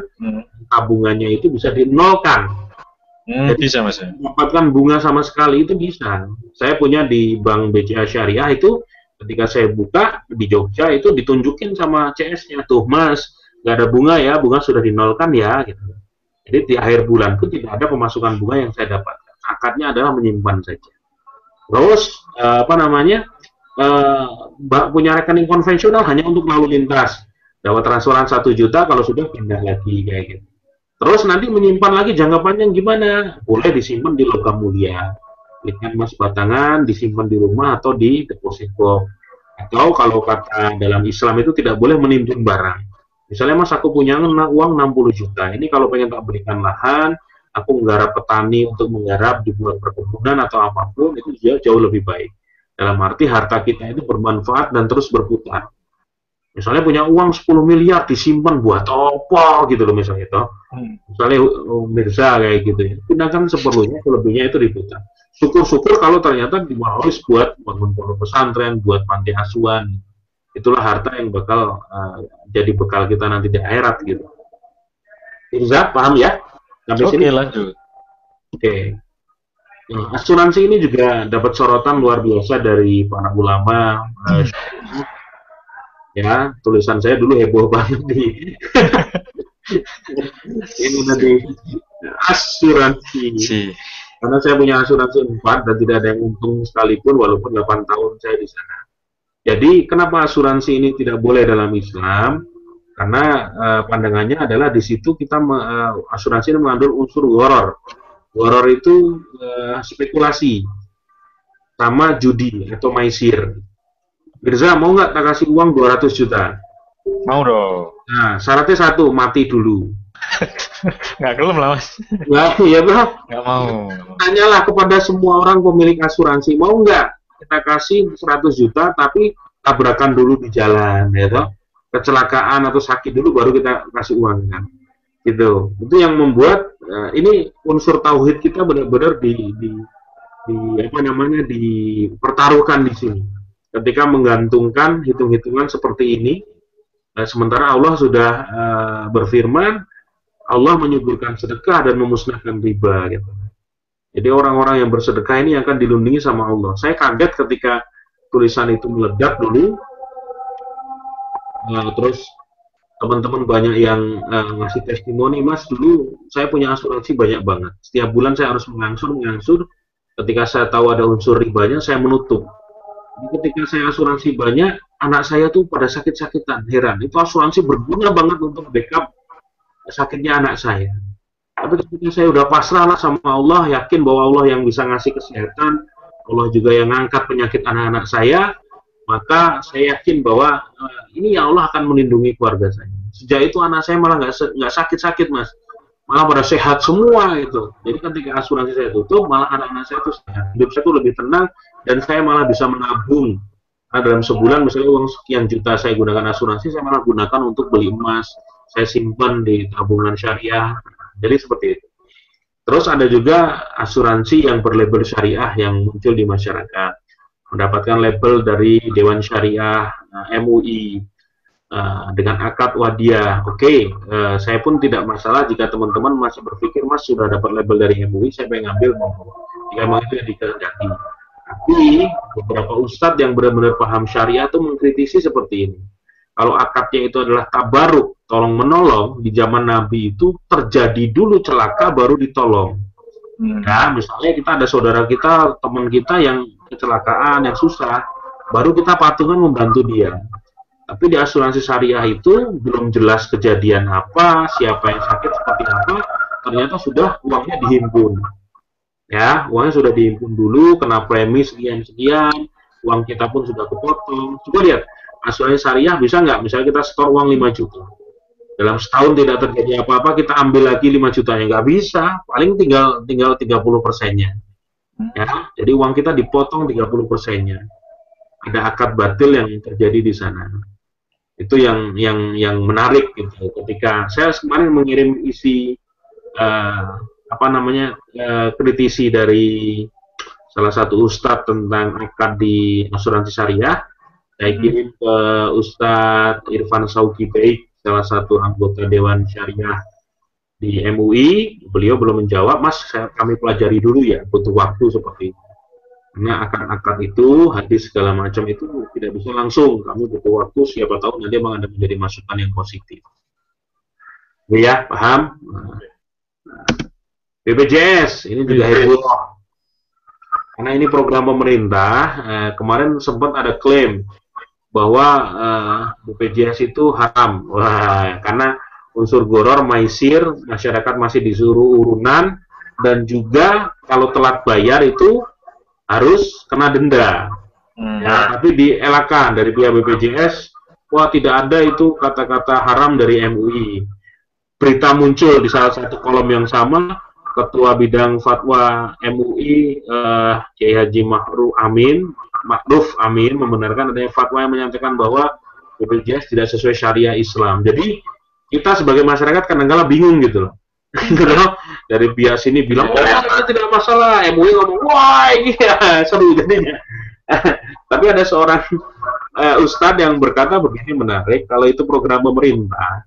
tabungannya itu bisa dinolkan. Jadi bisa mas. Mendapatkan bunga sama sekali itu bisa. Saya punya di bank BCA Syariah itu, ketika saya buka di Jogja itu ditunjukin sama CS-nya, tuh mas, nggak ada bunga ya, bunga sudah dinolkan ya. Gitu. Jadi di akhir bulan pun tidak ada pemasukan bunga yang saya dapatkan. Akadnya adalah menyimpan saja. Terus punya rekening konvensional hanya untuk lalu lintas, dapat transferan 1 juta, kalau sudah pindah lagi kayak gitu. Terus nanti menyimpan lagi jangka panjang gimana? Boleh disimpan di logam mulia, dengan emas batangan, disimpan di rumah atau di deposit box. Atau kalau kata dalam Islam itu tidak boleh menimbun barang. Misalnya mas aku punya uang 60 juta, ini kalau pengen tak berikan lahan, aku menggarap petani untuk menggarap dibuat perkebunan atau apapun, itu jauh lebih baik. Dalam arti harta kita itu bermanfaat dan terus berputar. Misalnya punya uang 10 miliar disimpan buat apa gitu loh misalnya itu. Misalnya Mirza kayak gitu ya. Gunakan seperlunya, selebihnya itu diputar. Syukur-syukur kalau ternyata dimalis buat bangun pondok pesantren, buat panti asuhan. Itulah harta yang bakal jadi bekal kita nanti di akhirat gitu. Mirza, paham ya? Oke, lanjut. Oke. Nah, asuransi ini juga dapat sorotan luar biasa dari para ulama. Ya, tulisan saya dulu heboh banget nih. Ini tadi asuransi. Karena saya punya asuransi 4 dan tidak ada yang untung sekalipun walaupun 8 tahun saya di sana. Jadi, kenapa asuransi ini tidak boleh dalam Islam? Karena pandangannya adalah di situ kita asuransi ini mengandung unsur gharar. Gharar itu spekulasi sama judi atau maisir. Mirza, mau nggak tak kasih uang 200 juta? Mau dong. Nah, syaratnya satu, mati dulu. Nggak kelem lah, Mas. Nah, iya bro. Nggak mau. Tanyalah kepada semua orang pemilik asuransi, mau nggak kita kasih 100 juta tapi tabrakan dulu di jalan, ya toh? Kecelakaan atau sakit dulu baru kita kasih uang kan. Gitu. Itu yang membuat ini unsur tauhid kita benar-benar di apa namanya dipertaruhkan di sini. Ketika menggantungkan hitung-hitungan seperti ini, sementara Allah sudah berfirman, Allah menyuburkan sedekah dan memusnahkan riba. Gitu. Jadi orang-orang yang bersedekah ini akan dilindungi sama Allah. Saya kaget ketika tulisan itu meledak dulu, terus teman-teman banyak yang ngasih testimoni, Mas dulu saya punya asuransi banyak banget. Setiap bulan saya harus mengangsur. Ketika saya tahu ada unsur ribanya, saya menutup. Ketika saya asuransi banyak, anak saya tuh pada sakit-sakitan, heran. Itu asuransi berguna banget untuk backup sakitnya anak saya. Tapi ketika saya udah pasrah lah sama Allah, yakin bahwa Allah yang bisa ngasih kesehatan, Allah juga yang ngangkat penyakit anak-anak saya, maka saya yakin bahwa ini ya Allah akan melindungi keluarga saya. Sejak itu anak saya malah nggak sakit-sakit, Mas. Malah pada sehat semua itu. Jadi ketika asuransi saya tutup, malah anak-anak saya itu sehat. Hidup saya itu lebih tenang dan saya malah bisa menabung. Nah, dalam sebulan misalnya uang sekian juta saya gunakan asuransi, saya malah gunakan untuk beli emas, saya simpan di tabungan syariah. Jadi seperti itu. Terus ada juga asuransi yang berlabel syariah yang muncul di masyarakat. Mendapatkan label dari Dewan Syariah MUI dengan akad wadiah. Oke, saya pun tidak masalah jika teman-teman masih berpikir, Mas sudah dapat label dari MUI, saya pengen ngambil, jika memang itu yang dikehendaki. Tapi beberapa ustadz yang benar-benar paham syariah itu mengkritisi seperti ini. Kalau akadnya itu adalah tabaruk, tolong menolong, di zaman Nabi itu terjadi dulu celaka baru ditolong. Ya, misalnya kita ada saudara kita, teman kita yang kecelakaan, yang susah, baru kita patungan membantu dia. Tapi di asuransi syariah itu belum jelas kejadian apa, siapa yang sakit seperti apa, ternyata sudah uangnya dihimpun. Ya, uangnya sudah dihimpun dulu, kena premi sekian-sekian, uang kita pun sudah kepotong. Coba lihat, asuransi syariah bisa nggak? Misalnya kita setor uang 5 juta. Dalam setahun tidak terjadi apa-apa, kita ambil lagi 5 jutanya. Nggak bisa, paling tinggal 30%-nya. Ya, jadi uang kita dipotong 30%-nya. Ada akad batil yang terjadi di sana. Itu yang menarik gitu. Ketika saya kemarin mengirim isi kritisi dari salah satu ustadz tentang akad di asuransi syariah, saya kirim ke Ustadz Irfan Sauki Baik, salah satu anggota Dewan Syariah di MUI. Beliau belum menjawab, Mas kami pelajari dulu ya, butuh waktu seperti itu. Karena akad-akad itu, hadis segala macam itu tidak bisa langsung. Kamu butuh waktu, siapa tahu nanti memang ada menjadi masukan yang positif. Ya, paham? BPJS, ini juga heboh. Karena ini program pemerintah, kemarin sempat ada klaim bahwa BPJS itu haram. Wah, karena unsur gharar, maisir, masyarakat masih disuruh urunan, dan juga kalau telat bayar itu harus kena denda. Ya, tapi dielakkan dari pihak BPJS, wah tidak ada itu kata-kata haram dari MUI. Berita muncul di salah satu kolom yang sama, Ketua Bidang Fatwa MUI Kiai Haji Ma'ruf Amin membenarkan adanya fatwa yang menyatakan bahwa BPJS tidak sesuai syariah Islam. Jadi kita sebagai masyarakat kadang-kadang bingung gitu loh. Dari pihak sini bilang, oh tidak masalah, MUI ngomong, wah ini ya, seru jadinya. Tapi ada seorang ustadz yang berkata begini menarik, kalau itu program pemerintah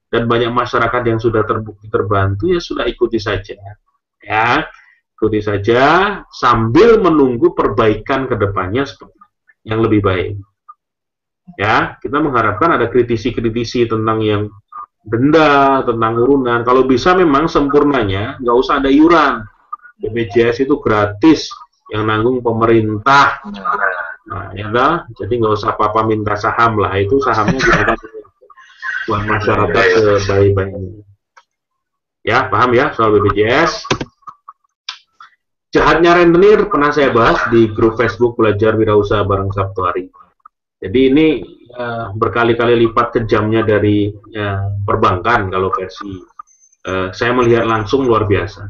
dan banyak masyarakat yang sudah terbukti terbantu, ya sudah ikuti saja. Ya, ikuti saja sambil menunggu perbaikan ke depannya seperti yang lebih baik. Ya, kita mengharapkan ada kritisi-kritisi tentang yang denda, tentang urunan. Kalau bisa memang sempurnanya nggak usah ada iuran. BPJS itu gratis, yang nanggung pemerintah. Nah, ya dah. Jadi nggak usah papa minta saham lah, itu sahamnya juga. buat masyarakat sebaik-baiknya. Ya, paham ya soal BPJS. Jahatnya rentenir pernah saya bahas di grup Facebook Belajar Wirausaha bareng Sabtu Hari. Jadi ini berkali-kali lipat kejamnya dari perbankan kalau versi saya melihat langsung luar biasa.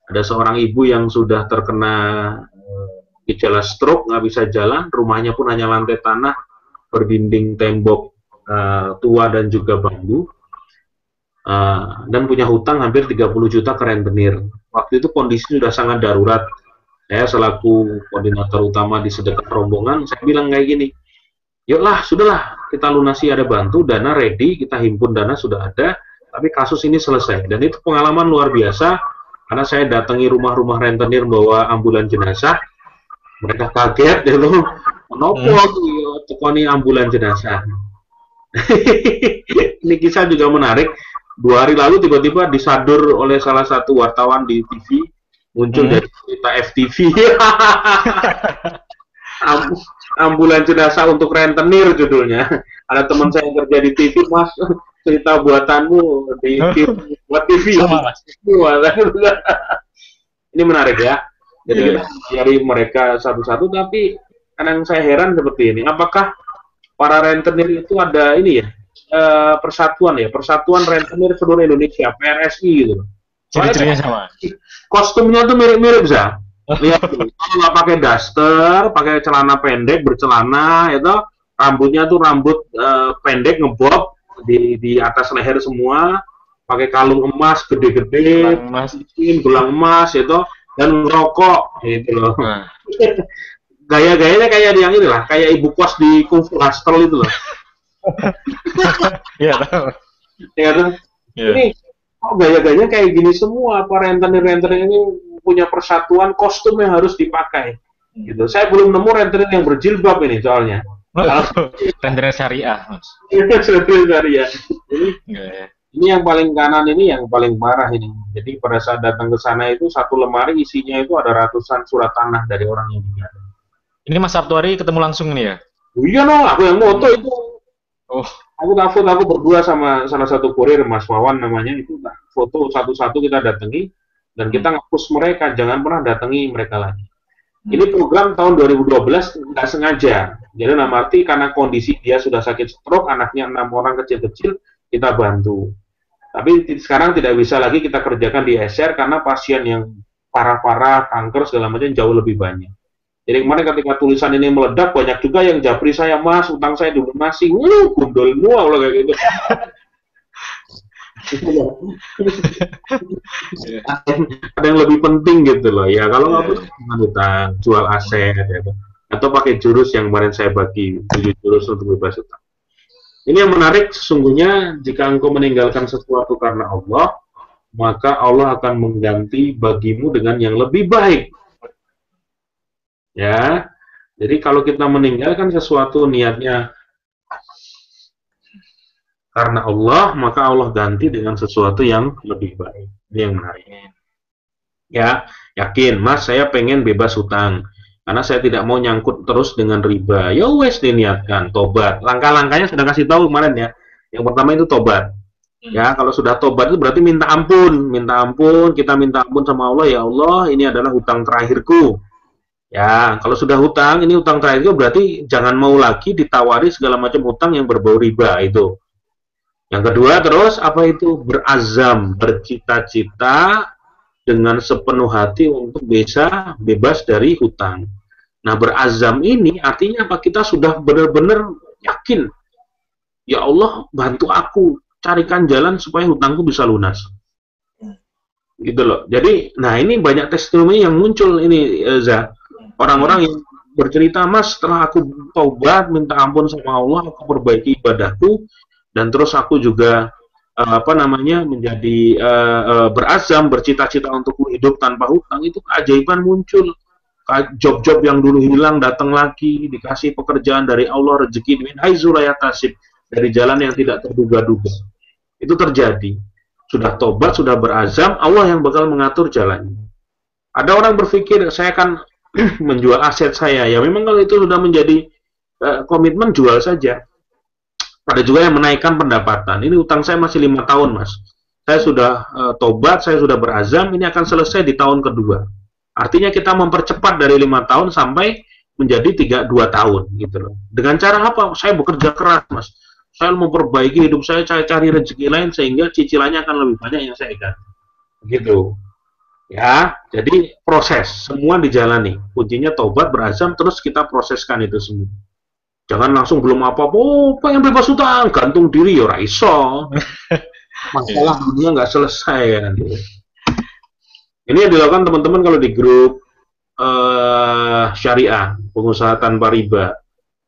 Ada seorang ibu yang sudah terkena gejala stroke, nggak bisa jalan, rumahnya pun hanya lantai tanah, berdinding tembok tua dan juga bambu, dan punya hutang hampir 30 juta ke rentenir. Waktu itu kondisi sudah sangat darurat. Saya selaku koordinator utama di sedekah rombongan, saya bilang kayak gini, yuklah, sudahlah, kita lunasi, ada bantu, dana ready, kita himpun dana sudah ada, tapi kasus ini selesai. Dan itu pengalaman luar biasa, karena saya datangi rumah-rumah rentenir bawa ambulan jenazah, mereka kaget, itu menopo, tekoni ambulan jenazah. Ini kisah juga menarik. 2 hari lalu tiba-tiba disadur oleh salah satu wartawan di TV, muncul dari cerita FTV. Ambulan jenazah untuk rentenir judulnya. Ada teman saya yang kerja di TV, Mas, cerita buatanmu di TV, buat TV. Ini menarik ya. Jadi kita cari mereka satu-satu, tapi kadang saya heran seperti ini. Apakah para rentenir itu ada ini ya? Persatuan rentenir seluruh Indonesia, PRSI gitu. Ciri-cirinya sama. Kostumnya tuh mirip-mirip, Za. Lihat tuh, kalau nggak pakai daster, pakai celana pendek, bercelana, itu rambutnya tuh rambut pendek ngebob di atas leher semua, pakai kalung emas gede-gede, gelang emas itu, dan ngerokok gitu loh. Gaya-gayanya kayak yang ini lah, kayak ibu kos di Kung Fu Hustle itu loh. Iya. Ini kok gaya-gayanya kayak gini semua. Para rentenir-rentenir ini punya persatuan, kostum yang harus dipakai. Gitu. Saya belum nemu rentenir yang berjilbab ini soalnya. Rentenir syariah, Mas. Rentenir syariah. Ini yang paling kanan ini yang paling parah ini. Jadi pada saat datang ke sana itu satu lemari isinya itu ada ratusan surat tanah dari orang yang dinyatakan. Ini Mas Sabtu Hari ketemu langsung nih ya? Iya no, aku yang moto itu. Aku berdua sama salah satu kurir, Mas Wawan namanya, itu foto satu-satu kita datangi dan kita nge-push mereka, jangan pernah datangi mereka lagi. Ini program tahun 2012 nggak sengaja. Jadi dalam arti karena kondisi dia sudah sakit stroke, anaknya 6 orang kecil-kecil, kita bantu. Tapi sekarang tidak bisa lagi kita kerjakan di SR karena pasien yang parah-parah, kanker segala macam jauh lebih banyak. Jadi kemarin ketika tulisan ini meledak, banyak juga yang japri saya, Mas, utang saya dilunasi. Gundul semua kalau kayak gitu. Ada yang lebih penting gitu loh. Ya kalau nggak dengan utang, jual aset, ya, atau pakai jurus yang kemarin saya bagi, 7 jurus untuk bebas utang. Ini yang menarik, sesungguhnya jika engkau meninggalkan sesuatu karena Allah, maka Allah akan mengganti bagimu dengan yang lebih baik. Ya, jadi kalau kita meninggalkan sesuatu niatnya karena Allah, maka Allah ganti dengan sesuatu yang lebih baik. Ini yang menarik. Ya, yakin, Mas, saya pengen bebas hutang karena saya tidak mau nyangkut terus dengan riba. Ya wes, diniatkan tobat. Langkah-langkahnya sudah kasih tahu kemarin ya. Yang pertama itu tobat. Ya, kalau sudah tobat itu berarti minta ampun, kita minta ampun sama Allah, ya Allah, ini adalah hutang terakhirku. Ya, kalau sudah hutang, ini hutang terakhir itu berarti jangan mau lagi ditawari segala macam hutang yang berbau riba itu. Yang kedua terus, apa itu? Berazam, bercita-cita dengan sepenuh hati untuk bisa bebas dari hutang. Nah, berazam ini artinya apa? Kita sudah benar-benar yakin, ya Allah bantu aku, carikan jalan supaya hutangku bisa lunas. Gitu loh. Jadi, nah ini banyak testimoni yang muncul ini, Za. Orang-orang yang bercerita, Mas, setelah aku taubat, minta ampun sama Allah, aku perbaiki ibadahku, dan terus aku juga menjadi berazam, bercita-cita untuk hidup tanpa hutang, itu keajaiban muncul. Job-job yang dulu hilang datang lagi, dikasih pekerjaan dari Allah, rezeki min haitsu la yahtasib, dari jalan yang tidak terduga-duga. Itu terjadi. Sudah tobat, sudah berazam, Allah yang bakal mengatur jalannya. Ada orang berpikir, saya akan menjual aset saya. Ya memang kalau itu sudah menjadi komitmen, jual saja. Ada juga yang menaikkan pendapatan. Ini utang saya masih 5 tahun, Mas. Saya sudah tobat, saya sudah berazam, ini akan selesai di tahun kedua. Artinya kita mempercepat dari 5 tahun sampai menjadi 2 tahun, gitu loh. Dengan cara apa? Saya bekerja keras, Mas. Saya memperbaiki hidup saya cari rezeki lain sehingga cicilannya akan lebih banyak yang saya ikat. Gitu. Ya, jadi proses, semua dijalani. Kuncinya tobat, berazam, terus kita proseskan itu semua. Jangan langsung belum apa-apa, oh pengen bebas utang, gantung diri ya iso. Masalah dunia nggak selesai kan. Ini yang dilakukan teman-teman kalau di grup syariah, pengusaha tanpa riba.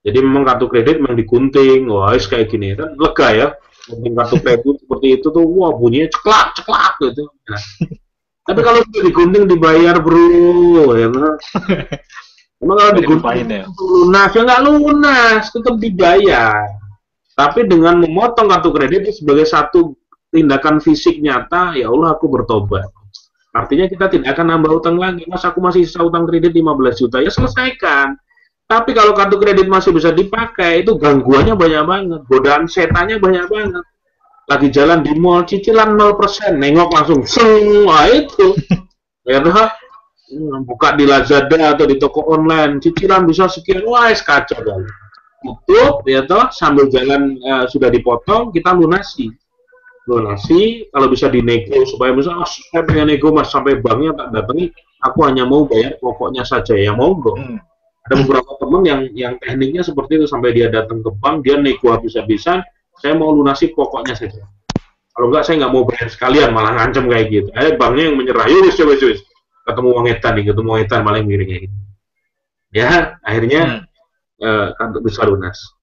Jadi memang kartu kredit memang digunting, wah kayak gini kan lega ya. Gunting kartu kredit seperti itu tuh, wah bunyinya ceklak gitu. Nah, tapi kalau digunting dibayar bro, ya benar. Emang kalau digunting lunas ya nggak lunas, tetap dibayar. Tapi dengan memotong kartu kredit itu sebagai satu tindakan fisik nyata, ya Allah aku bertobat. Artinya kita tidak akan nambah utang lagi. Mas aku masih sisa utang kredit 15 juta, ya selesaikan. Tapi kalau kartu kredit masih bisa dipakai, itu gangguannya banyak banget, godaan setannya banyak banget. Lagi jalan di mall, cicilan 0%, nengok langsung, wah itu. Ya buka di Lazada atau di toko online, cicilan bisa sekian, wah kacau kan. Tutup, ya toh, sambil jalan sudah dipotong, kita lunasi, kalau bisa dinego supaya misalnya, saya pengen nego mas sampai banknya tak datangi, aku hanya mau bayar pokoknya saja, ya monggo. Ada beberapa teman yang tekniknya seperti itu, sampai dia datang ke bank, dia nego habis-habisan, saya mau lunasi pokoknya saja. Kalau enggak, saya nggak mau bayar sekalian, malah ngancem kayak gitu. Banknya yang menyerah, yus. Ketemu uang etan paling miring kayak gitu. Ya, akhirnya bisa lunas.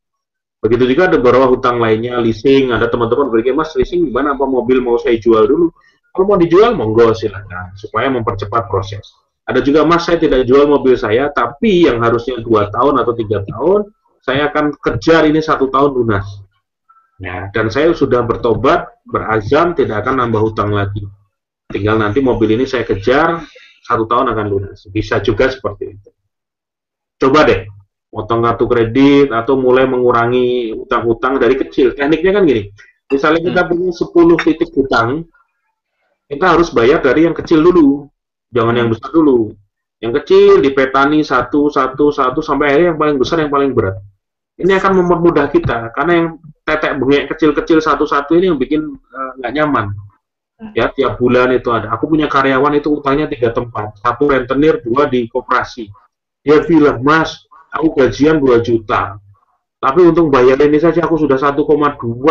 Begitu juga ada beberapa hutang lainnya, leasing. Ada teman-teman berpikir, mas leasing gimana, apa mobil mau saya jual dulu? Kalau mau dijual, monggo silakan, supaya mempercepat proses. Ada juga, mas saya tidak jual mobil saya, tapi yang harusnya 2 tahun atau 3 tahun, saya akan kejar ini 1 tahun lunas. Ya, dan saya sudah bertobat, berazam, tidak akan nambah hutang lagi. Tinggal nanti mobil ini saya kejar, 1 tahun akan lunas. Bisa juga seperti itu. Coba deh, potong kartu kredit atau mulai mengurangi utang-utang dari kecil. Tekniknya kan gini, misalnya kita punya 10 titik hutang, kita harus bayar dari yang kecil dulu, jangan yang besar dulu. Yang kecil dipetani satu sampai akhirnya yang paling besar, yang paling berat. Ini akan mempermudah kita, karena yang tetek bengek kecil-kecil satu-satu ini yang bikin nggak nyaman. Ya, tiap bulan itu ada. Aku punya karyawan itu utangnya 3 tempat, 1 rentenir, 2 di koperasi. Dia bilang, mas, aku gajian 2 juta. Tapi untuk bayar ini saja aku sudah 1,2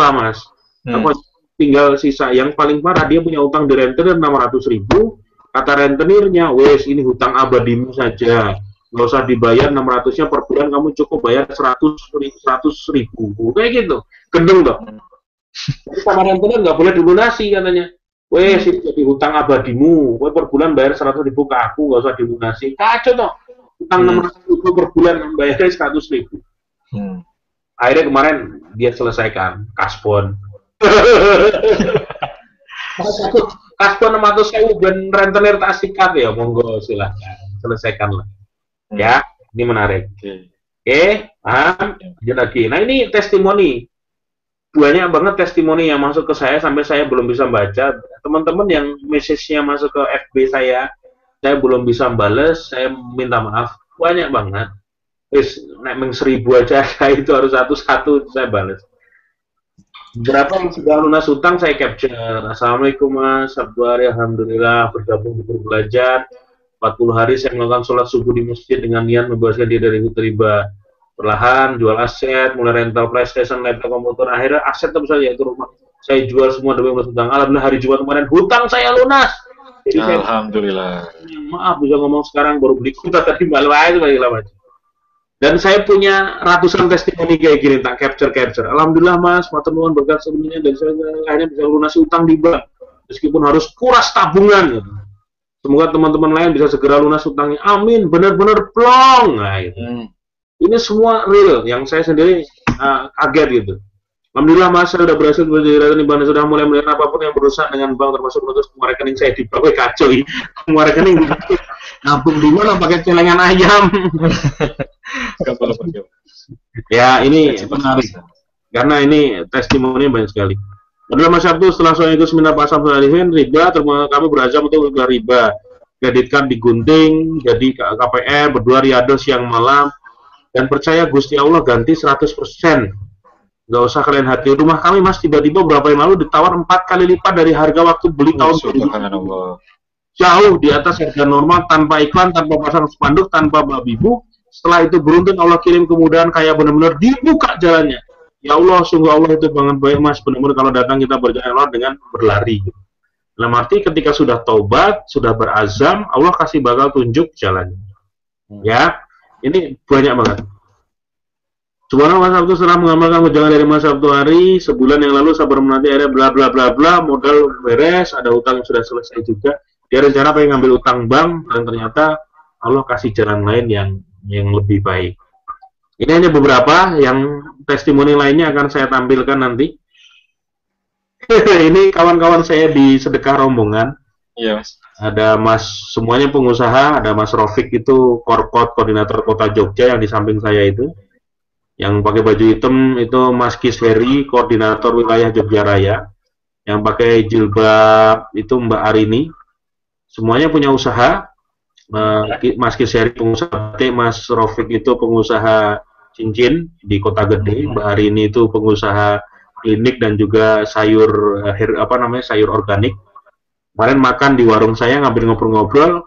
mas. Aku tinggal sisa. Yang paling parah, dia punya utang di rentenir 600.000. Kata rentenirnya, wes ini hutang abadimu saja. Nggak usah dibayar 600-nya per bulan, kamu cukup bayar 100.000. Kayak gitu. Gendeng dong. Tapi sama rentenir nggak boleh dilunasi katanya. Wes ini jadi hutang abadimu. Wes per bulan bayar 100.000 ke aku, nggak usah dilunasi. Kacau toh. Utang 600.000 per bulan bayarnya 100.000. Akhirnya kemarin dia selesaikan kasbon. Kasbon 600.000 dan rentenir tak sikat ya, monggo silahkan selesaikanlah. Ya, ini menarik. Oke, paham? Lanjut lagi. Nah ini testimoni. Banyak banget testimoni yang masuk ke saya sampai saya belum bisa baca. Teman-teman yang message-nya masuk ke FB saya belum bisa bales, saya minta maaf. Banyak banget. Naik 1.000 aja, saya itu harus satu-satu saya bales. Berapa yang sudah lunas hutang saya capture. Assalamualaikum mas, sabar, alhamdulillah, bergabung di grup belajar. 40 hari saya melakukan sholat subuh di masjid dengan niat membebaskan diri dari hutang riba. Perlahan jual aset, mulai rental PlayStation, laptop, komputer, akhirnya aset tentu saja yaitu rumah. Saya jual semua demi lunas hutang. Alhamdulillah hari Jumat kemarin hutang saya lunas. Jadi alhamdulillah. Maaf bisa ngomong sekarang baru beli kuota tadi malu aja lama. Dan saya punya ratusan testimoni kayak gini tak capture. Alhamdulillah mas, matur nuwun berkat sebelumnya dan saya akhirnya bisa lunasi utang di bank meskipun harus kuras tabungan. Semoga teman-teman lain bisa segera lunas utangnya. Amin, benar-benar plong. Nah, itu. Ini semua real, yang saya sendiri kaget gitu. Alhamdulillah mas, saya sudah berhasil berdiri di bank dan sudah mulai melihat apapun yang berurusan dengan bank termasuk menuntut semua rekening saya di bawah kacau. Semua rekening nabung di mana pakai celengan ayam. Ya ini menarik. karena ini testimoni banyak sekali. Adalah Mas Sabtu setelah saya ikut seminar Pak Samsul Arifin, riba, kami berazam untuk riba. Kredit card digunting, jadi KPR, berdua riado siang malam, dan percaya Gusti Allah ganti 100%. Nggak usah kalian hati. Rumah kami Mas tiba-tiba berapa yang lalu ditawar 4 kali lipat dari harga waktu beli tahun 2000. Jauh di atas harga normal, tanpa iklan, tanpa pasang spanduk, tanpa babibu. Setelah itu beruntun Allah kirim kemudahan, kayak benar-benar dibuka jalannya. Ya Allah, sungguh Allah itu banget baik Mas. Benar-benar kalau datang kita berjalan dengan berlari. Dalam arti ketika sudah taubat, sudah berazam, Allah kasih bakal tunjuk jalannya. Ya, ini banyak banget. Subhanallah, Mas Sabtu setelah mengamalkan wejangan dari Mas Sabtu hari, sebulan yang lalu sabar menanti akhirnya bla bla bla bla, modal beres, ada utang yang sudah selesai juga. Dia rencana pengen ngambil utang bank, dan ternyata Allah kasih jalan lain yang lebih baik. Ini hanya beberapa, yang testimoni lainnya akan saya tampilkan nanti. Ini kawan-kawan saya di sedekah rombongan. Iya, Mas. Ada Mas, semuanya pengusaha, ada Mas Rofik itu Korkot, koordinator kota Jogja yang di samping saya itu. Yang pakai baju hitam itu Mas Kisweri, koordinator wilayah Jogja Raya. Yang pakai jilbab itu Mbak Arini. Semuanya punya usaha. Mas Kisweri pengusaha batik, Mas Rofik itu pengusaha cincin di Kota Gede, Mbak Arini itu pengusaha klinik dan juga sayur sayur organik. Kemarin makan di warung saya ngambil ngobrol-ngobrol.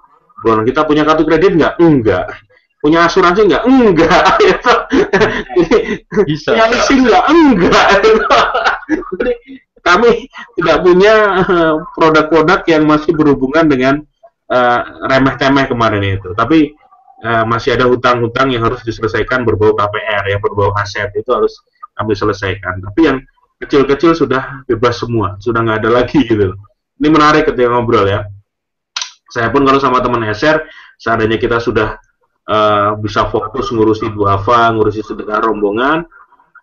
Kita punya kartu kredit nggak? Enggak. Punya asuransi nggak? Enggak. Bisa. Punya leasing nggak? Enggak. Jadi kami tidak punya produk-produk yang masih berhubungan dengan remeh-temeh kemarin itu. Tapi masih ada hutang-hutang yang harus diselesaikan berbau KPR, yang berbau aset itu harus kami selesaikan. Tapi yang kecil-kecil sudah bebas semua, sudah nggak ada lagi gitu. Ini menarik ketika ngobrol ya. Saya pun kalau sama teman SR, seandainya kita sudah bisa fokus ngurusi duafa, ngurusi sedekah rombongan,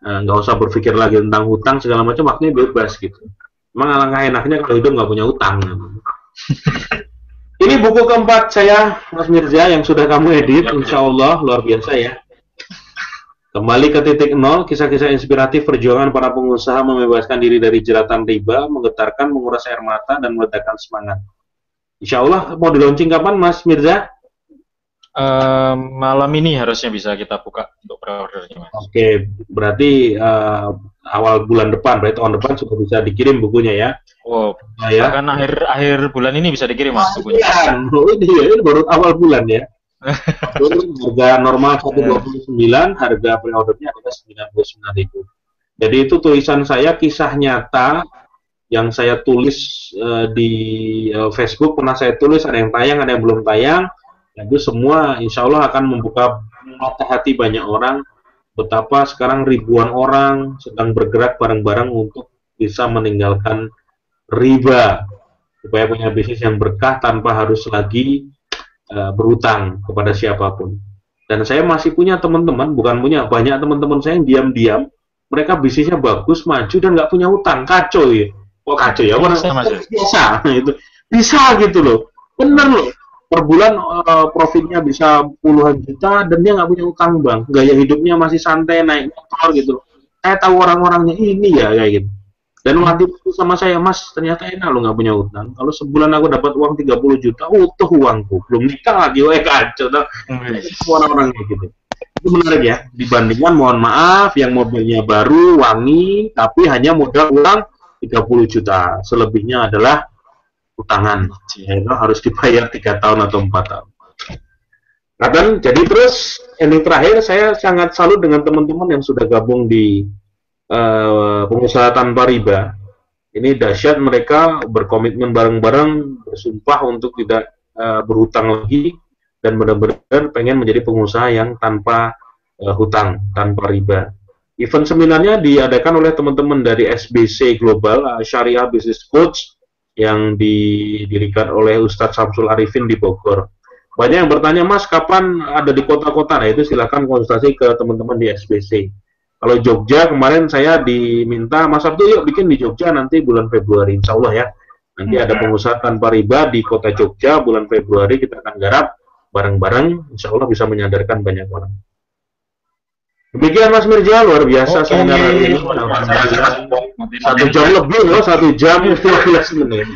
nggak usah berpikir lagi tentang hutang segala macam, waktunya bebas gitu. Emang alangkah enaknya kalau hidup nggak punya hutang. Ini buku keempat saya, Mas Mirza, yang sudah kamu edit, insya Allah luar biasa ya. Kembali ke titik nol, kisah-kisah inspiratif perjuangan para pengusaha membebaskan diri dari jeratan riba, menggetarkan, menguras air mata, dan meledakan semangat. Insya Allah mau di launching kapan, Mas Mirza? Malam ini harusnya bisa kita buka untuk pre-ordernya, Mas. Oke, berarti awal bulan depan, berarti tahun depan sudah bisa dikirim bukunya ya. Oh, ya. Bahkan akhir bulan ini bisa dikirim, Mas, bukunya. Ini baru awal bulan ya. Harga normal 129, harga pre-ordernya adalah 99.000. Jadi itu tulisan saya, kisah nyata yang saya tulis di Facebook, pernah saya tulis, ada yang tayang, ada yang belum tayang. Itu semua insya Allah akan membuka mata hati banyak orang, betapa sekarang ribuan orang sedang bergerak bareng-bareng untuk bisa meninggalkan riba, supaya punya bisnis yang berkah tanpa harus lagi berutang kepada siapapun. Dan saya masih punya teman-teman, bukan punya, banyak teman-teman saya yang diam-diam, mereka bisnisnya bagus, maju, dan nggak punya utang. Kacau ya. Kok kacau ya? Biasa, itu bisa gitu loh. Bener loh. Per bulan profitnya bisa puluhan juta dan dia nggak punya utang bang, gaya hidupnya masih santai, naik motor gitu. Saya tahu orang-orangnya ini ya kayak gitu. Dan nanti sama saya, Mas ternyata enak lo nggak punya utang. Kalau sebulan aku dapat uang 30 juta, utuh uangku, belum nikah lagi, kacau. Orang-orangnya gitu. Itu menarik ya. Dibandingkan mohon maaf yang mobilnya baru, wangi, tapi hanya modal uang 30 juta. Selebihnya adalah utangan, yaitu harus dibayar 3 tahun atau 4 tahun. Nah, dan jadi terus ini terakhir saya sangat salut dengan teman-teman yang sudah gabung di pengusaha tanpa riba. Ini dahsyat, mereka berkomitmen bareng-bareng, bersumpah untuk tidak berhutang lagi dan benar-benar pengen menjadi pengusaha yang tanpa hutang, tanpa riba. Event seminarnya diadakan oleh teman-teman dari SBC Global, Syariah Business Coach, yang didirikan oleh Ustadz Samsul Arifin di Bogor. Banyak yang bertanya, Mas, kapan ada di kota-kota? Nah, itu silakan konsultasi ke teman-teman di SBC. Kalau Jogja, kemarin saya diminta, Mas Sabtu, yuk bikin di Jogja nanti bulan Februari, insya Allah ya. Nanti ada pengusaha tanpa riba di kota Jogja, bulan Februari kita akan garap bareng-bareng, insya Allah bisa menyadarkan banyak orang. Demikian Mas Mirja, luar biasa Oke, seminar hari ini. luar biasa. Satu jam lebih loh, 1 jam 15 menit.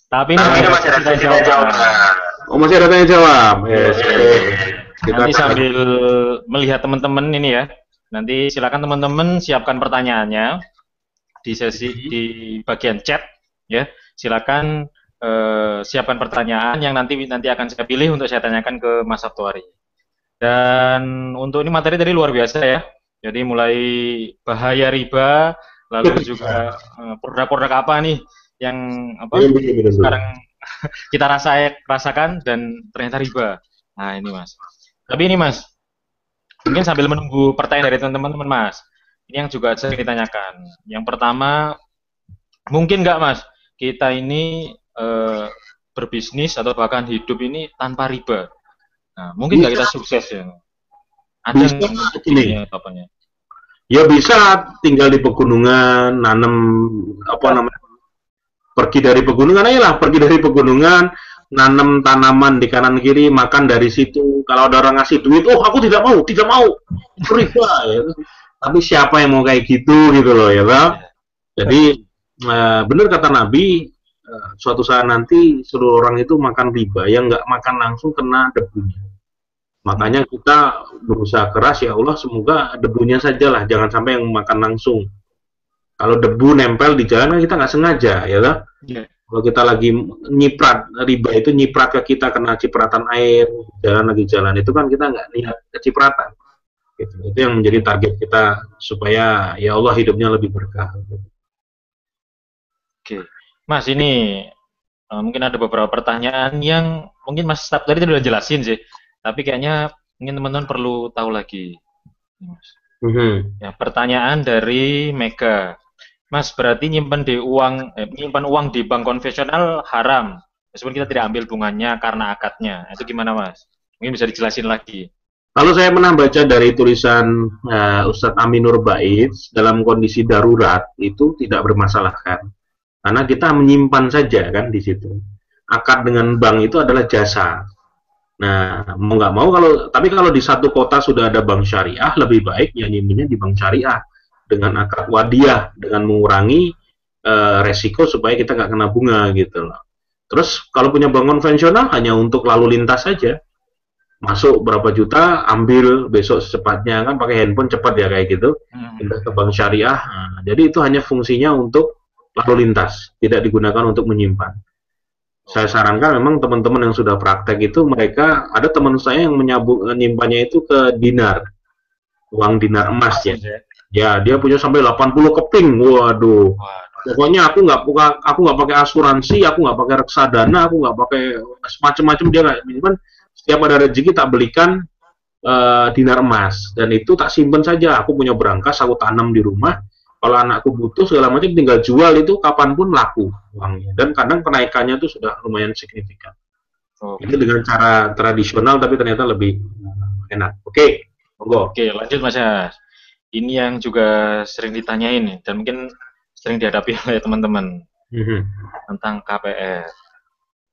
Tapi ini Ini masih ada tanya jawab. Oh, masih ada tanya jawab. Yes. Nanti sambil melihat teman-teman ini ya, nanti silakan teman-teman siapkan pertanyaannya di sesi di bagian chat ya. Silakan siapkan pertanyaan yang nanti akan saya pilih untuk saya tanyakan ke Mas Sabtuari. Dan untuk ini materi tadi luar biasa ya. Jadi mulai bahaya riba, lalu juga produk-produk apa nih yang sekarang kita rasakan dan ternyata riba. Nah ini Mas. Tapi ini Mas, mungkin sambil menunggu pertanyaan dari teman-teman Mas, ini yang juga sering ditanyakan. Yang pertama, mungkin nggak Mas, kita ini berbisnis atau bahkan hidup ini tanpa riba. Nah, mungkin nggak kita sukses ya? Ada ini apanya? Ya bisa tinggal di pegunungan, nanam pergi dari pegunungan aja lah, pergi dari pegunungan, nanam tanaman di kanan kiri, makan dari situ. Kalau ada orang ngasih duit, oh aku tidak mau, itu riba. Ya. Tapi siapa yang mau kayak gitu loh ya, Bang? Jadi benar kata Nabi, suatu saat nanti seluruh orang itu makan riba, yang nggak makan langsung kena debunya. Makanya kita berusaha keras, ya Allah semoga debunya sajalah, jangan sampai yang makan langsung. Kalau debu nempel di jalan kita nggak sengaja, ya kan? Yeah. Kalau kita lagi nyiprat, riba itu nyiprat ke kita, kena cipratan air, jalan itu kan kita nggak niat kecipratan. Gitu. Itu yang menjadi target kita supaya ya Allah hidupnya lebih berkah. Oke, Mas ini mungkin ada beberapa pertanyaan yang mungkin Mas Stab tadi udah jelasin sih. Tapi kayaknya mungkin teman-teman perlu tahu lagi. Ya, pertanyaan dari Mega. Mas, berarti nyimpan uang di bank konvensional haram. Meskipun kita tidak ambil bunganya karena akadnya. Itu gimana, Mas? Mungkin bisa dijelasin lagi. Kalau saya pernah baca dari tulisan Ustadz Aminur Bait, dalam kondisi darurat itu tidak bermasalah kan. Karena kita menyimpan saja kan di situ. Akad dengan bank itu adalah jasa. Nah, mau nggak mau tapi kalau di satu kota sudah ada bank syariah, lebih baik ya nyimpennya di bank syariah dengan akad wadiah, dengan mengurangi resiko supaya kita nggak kena bunga gitu loh. Terus kalau punya bank konvensional hanya untuk lalu lintas saja, masuk berapa juta, ambil besok secepatnya kan pakai handphone cepat ya kayak gitu, pindah ke bank syariah. Nah, jadi itu hanya fungsinya untuk lalu lintas, tidak digunakan untuk menyimpan. Saya sarankan memang teman-teman yang sudah praktek itu mereka, ada teman saya yang menyimpannya itu ke dinar, uang dinar emas ya. Ya, dia punya sampai 80 keping. Waduh. Pokoknya aku nggak pakai asuransi, aku nggak pakai reksadana, aku nggak pakai macam-macam, dia nggak. Cuman setiap ada rezeki tak belikan dinar emas dan itu tak simpen saja. Aku punya berangkas, aku tanam di rumah. Kalau anakku butuh segala macam tinggal jual itu kapanpun laku uangnya. Dan kadang kenaikannya itu sudah lumayan signifikan. Ini dengan cara tradisional tapi ternyata lebih enak. Oke, monggo. Oke, lanjut Mas Yas. Ini yang juga sering ditanyain dan mungkin sering dihadapi oleh teman-teman tentang KPR.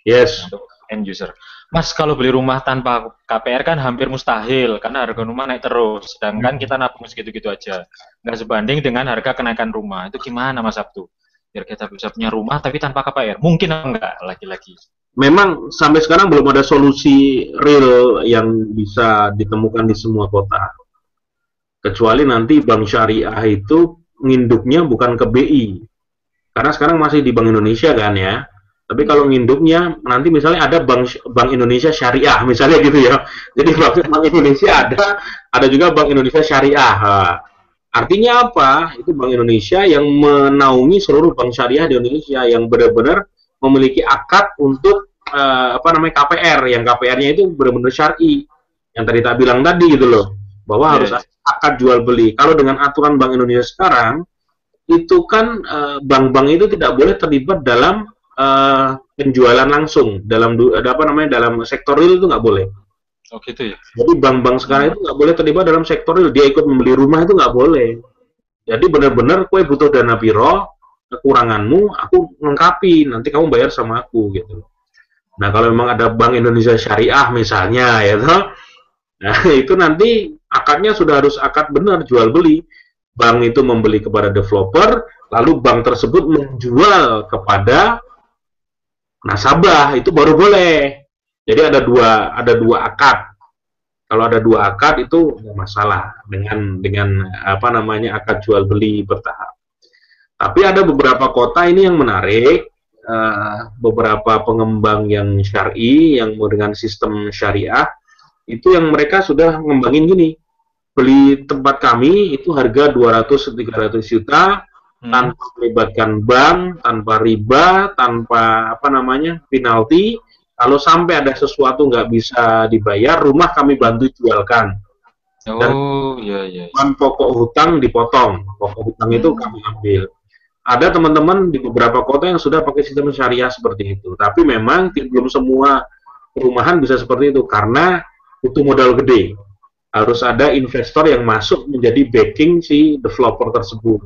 Yes. Untuk end user. Mas, kalau beli rumah tanpa KPR kan hampir mustahil karena harga rumah naik terus. Sedangkan kita nabung segitu-gitu aja. Nggak sebanding dengan harga kenaikan rumah. Itu gimana Mas Sabtu? Biar kita bisa punya rumah tapi tanpa KPR. Mungkin enggak lagi-lagi? Memang sampai sekarang belum ada solusi real yang bisa ditemukan di semua kota. Kecuali nanti bank syariah itu nginduknya bukan ke BI. Karena sekarang masih di Bank Indonesia kan ya. Tapi kalau nginduknya nanti misalnya ada Bank Indonesia Syariah misalnya gitu ya. Jadi Bank Indonesia ada juga Bank Indonesia Syariah. Artinya apa? Itu Bank Indonesia yang menaungi seluruh bank syariah di Indonesia yang benar-benar memiliki akad untuk KPR, yang KPR-nya itu benar-benar syar'i. Yang tadi tak bilang tadi gitu loh, bahwa harus akad jual beli. Kalau dengan aturan Bank Indonesia sekarang itu kan bank-bank itu tidak boleh terlibat dalam penjualan langsung dalam sektor real itu nggak boleh. Oh gitu ya. Jadi bank-bank sekarang itu nggak boleh terlibat dalam sektor real. Dia ikut membeli rumah itu nggak boleh. Jadi benar-benar kue butuh dana biro, kekuranganmu aku lengkapi, nanti kamu bayar sama aku gitu. Nah kalau memang ada Bank Indonesia Syariah misalnya ya toh, nah itu nanti Akadnya sudah harus akad benar jual beli. Bank itu membeli kepada developer, lalu bank tersebut menjual kepada nasabah, itu baru boleh. Jadi ada dua akad. Kalau ada dua akad itu nggak masalah dengan apa namanya akad jual beli bertahap. Tapi ada beberapa kota ini yang menarik, beberapa pengembang yang syar'i, yang dengan sistem syariah, itu yang mereka sudah ngembangin gini, beli tempat kami itu harga 200-300 juta, tanpa melibatkan bank, tanpa riba, tanpa apa namanya penalti. Kalau sampai ada sesuatu nggak bisa dibayar, rumah kami bantu jualkan. Dan Oh, iya iya. pokok hutang dipotong, pokok hutang itu kami ambil. Ada teman-teman di beberapa kota yang sudah pakai sistem syariah seperti itu. Tapi memang belum semua perumahan bisa seperti itu karena butuh modal gede. Harus ada investor yang masuk menjadi backing si developer tersebut.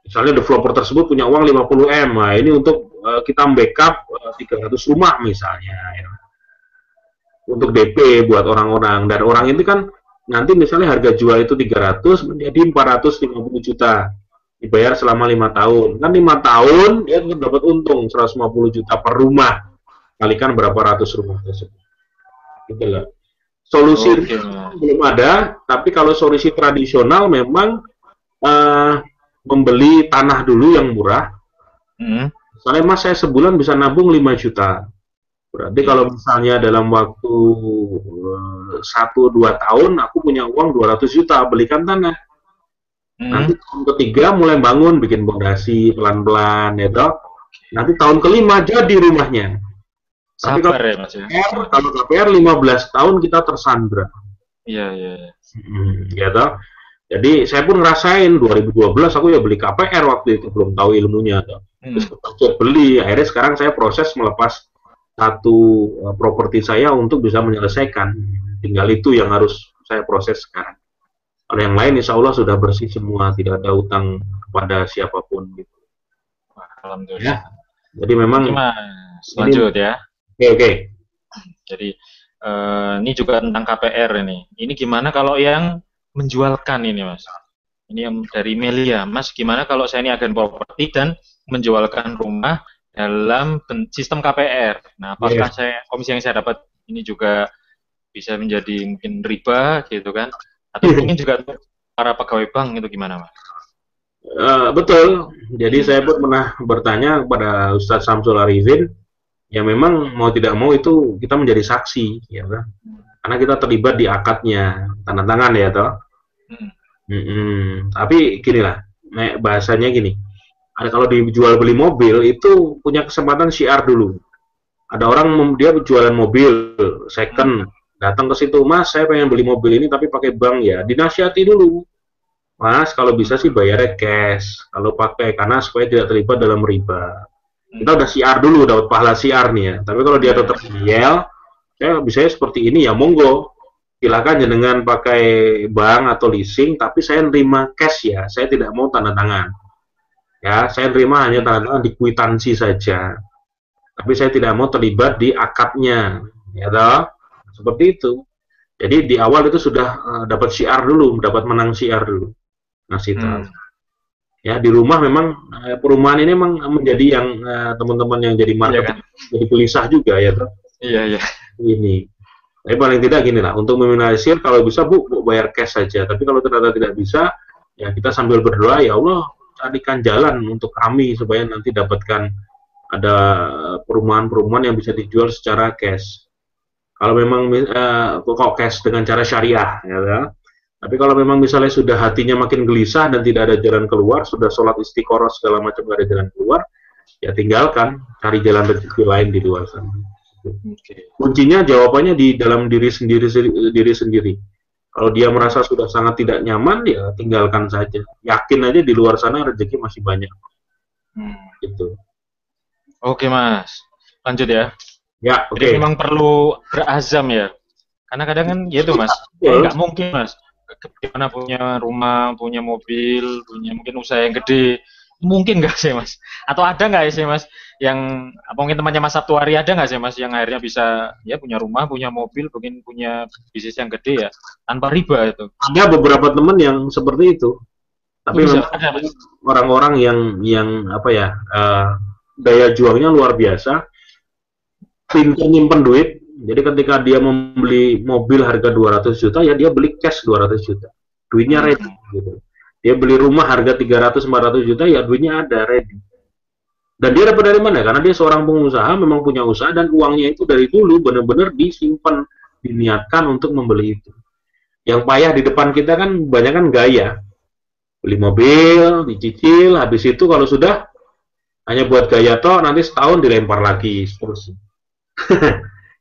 Misalnya developer tersebut punya uang 50 M, nah ini untuk kita backup 300 rumah misalnya, ya. Untuk DP buat orang-orang. Dan orang itu kan nanti misalnya harga jual itu 300 menjadi 450 juta. Dibayar selama 5 tahun. Kan 5 tahun dia dapat untung 150 juta per rumah. Kalikan berapa ratus rumah tersebut. Gitu loh. Solusi belum ada, tapi kalau solusi tradisional memang membeli tanah dulu yang murah. Misalnya mas saya sebulan bisa nabung 5 juta. Berarti kalau misalnya dalam waktu 1-2 tahun aku punya uang 200 juta belikan tanah. Nanti tahun ketiga mulai bangun, bikin pondasi pelan-pelan ya toh. Nanti tahun kelima jadi rumahnya. Tapi Sabar ya mas ya. Kalau KPR 15 tahun kita tersandra. Iya iya. Ya toh. Jadi saya pun ngerasain 2012 aku ya beli KPR waktu itu, belum tahu ilmunya toh. Terus beli, akhirnya sekarang saya proses melepas satu properti saya untuk bisa menyelesaikan. Tinggal itu yang harus saya proses sekarang. Kalau yang lain insya Allah sudah bersih semua, tidak ada utang kepada siapapun gitu. Alhamdulillah. Ya. Jadi memang lanjut ya. Oke. Jadi ini juga tentang KPR ini. Ini gimana kalau yang menjualkan ini mas? Ini yang dari Melia, mas gimana kalau saya ini agen properti dan menjualkan rumah dalam sistem KPR? Nah, apakah komisi yang saya dapat ini juga bisa menjadi mungkin riba gitu kan? Atau mungkin juga para pegawai bank itu gimana mas? Betul. Jadi saya pun pernah bertanya kepada Ustadz Samsul Arifin, ya memang mau tidak mau itu kita menjadi saksi, ya kan? Karena kita terlibat di akadnya, tanda tangan ya toh. Tapi gini lah, bahasanya gini. Ada kalau dijual beli mobil itu punya kesempatan syiar dulu. Ada orang dia jualan mobil second, datang ke situ, mas saya pengen beli mobil ini tapi pakai bank ya, dinasihati dulu. Mas kalau bisa sih bayarnya cash, kalau pakai karena supaya tidak terlibat dalam riba. Kita udah syiar dulu, dapat pahala syiar nih ya. Tapi kalau dia tetap ngeyel, saya bisa seperti ini ya monggo. Silakan jenengan pakai bank atau leasing, tapi saya nerima cash ya, saya tidak mau tanda tangan. Ya, saya terima hanya tanda tangan di kwitansi saja. Tapi saya tidak mau terlibat di akadnya, ya toh? Seperti itu. Jadi di awal itu sudah dapat syiar dulu, dapat menang syiar dulu. Ngasih tahu. Ya di rumah memang perumahan ini memang menjadi yang teman-teman yang jadi market jadi gelisah juga ya toh. Iya. Ini. Tapi paling tidak gini lah, untuk meminimalisir kalau bisa bu bayar cash saja. Tapi kalau ternyata tidak bisa, ya kita sambil berdoa ya Allah carikan jalan untuk kami supaya nanti dapatkan ada perumahan-perumahan yang bisa dijual secara cash. Kalau memang kok cash dengan cara syariah, ya kan? Tapi kalau memang misalnya sudah hatinya makin gelisah dan tidak ada jalan keluar, sudah sholat istiqoroh segala macam tidak ada jalan keluar, ya tinggalkan cari jalan rezeki lain di luar sana. Kuncinya jawabannya di dalam diri sendiri. Kalau dia merasa sudah sangat tidak nyaman, ya tinggalkan saja. Yakin aja di luar sana rezeki masih banyak. Gitu. Oke mas, lanjut ya. Ya, oke. Jadi memang perlu berazam ya. Karena kadang kan gitu mas, nggak mungkin mas. Gimana punya rumah, punya mobil, punya mungkin usaha yang gede, mungkin nggak sih Mas? Atau ada nggak sih Mas yang mungkin temannya Mas Sabtuari ada nggak sih Mas yang akhirnya bisa ya punya rumah, punya mobil, mungkin punya bisnis yang gede ya tanpa riba itu? Ada beberapa teman yang seperti itu, Oh, tapi bisa memang ada Mas. orang-orang yang apa ya, daya juangnya luar biasa, pintar nyimpen duit. Jadi ketika dia membeli mobil harga 200 juta, ya dia beli cash 200 juta. Duitnya ready gitu. Dia beli rumah harga 300-400 juta, ya duitnya ada ready. Dan dia dapat dari mana? Karena dia seorang pengusaha, memang punya usaha, dan uangnya itu dari dulu benar-benar disimpan, diniatkan untuk membeli itu. Yang payah di depan kita kan banyak kan gaya. Beli mobil, dicicil, habis itu kalau sudah hanya buat gaya toh, nanti setahun dilempar lagi, seterusnya.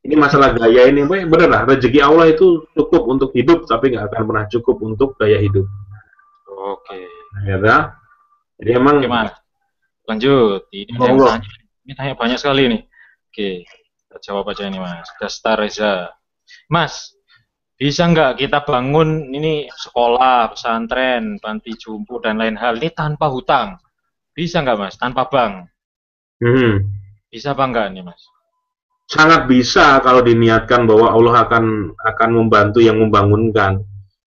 Ini masalah gaya ini, benar lah, rezeki Allah itu cukup untuk hidup, tapi nggak akan pernah cukup untuk gaya hidup. Oke. Ya, jadi emang. Oke Mas. Lanjut. Ini ada yang tanya. Ini tanya banyak sekali nih. Oke. Kita jawab aja ini Mas. Dastar Reza. Mas, bisa nggak kita bangun ini sekolah, pesantren, panti jompo dan lain hal ini tanpa hutang? Bisa nggak Mas? Tanpa bank? Bisa apa enggak nih Mas? Sangat bisa kalau diniatkan bahwa Allah akan membantu yang membangunkan.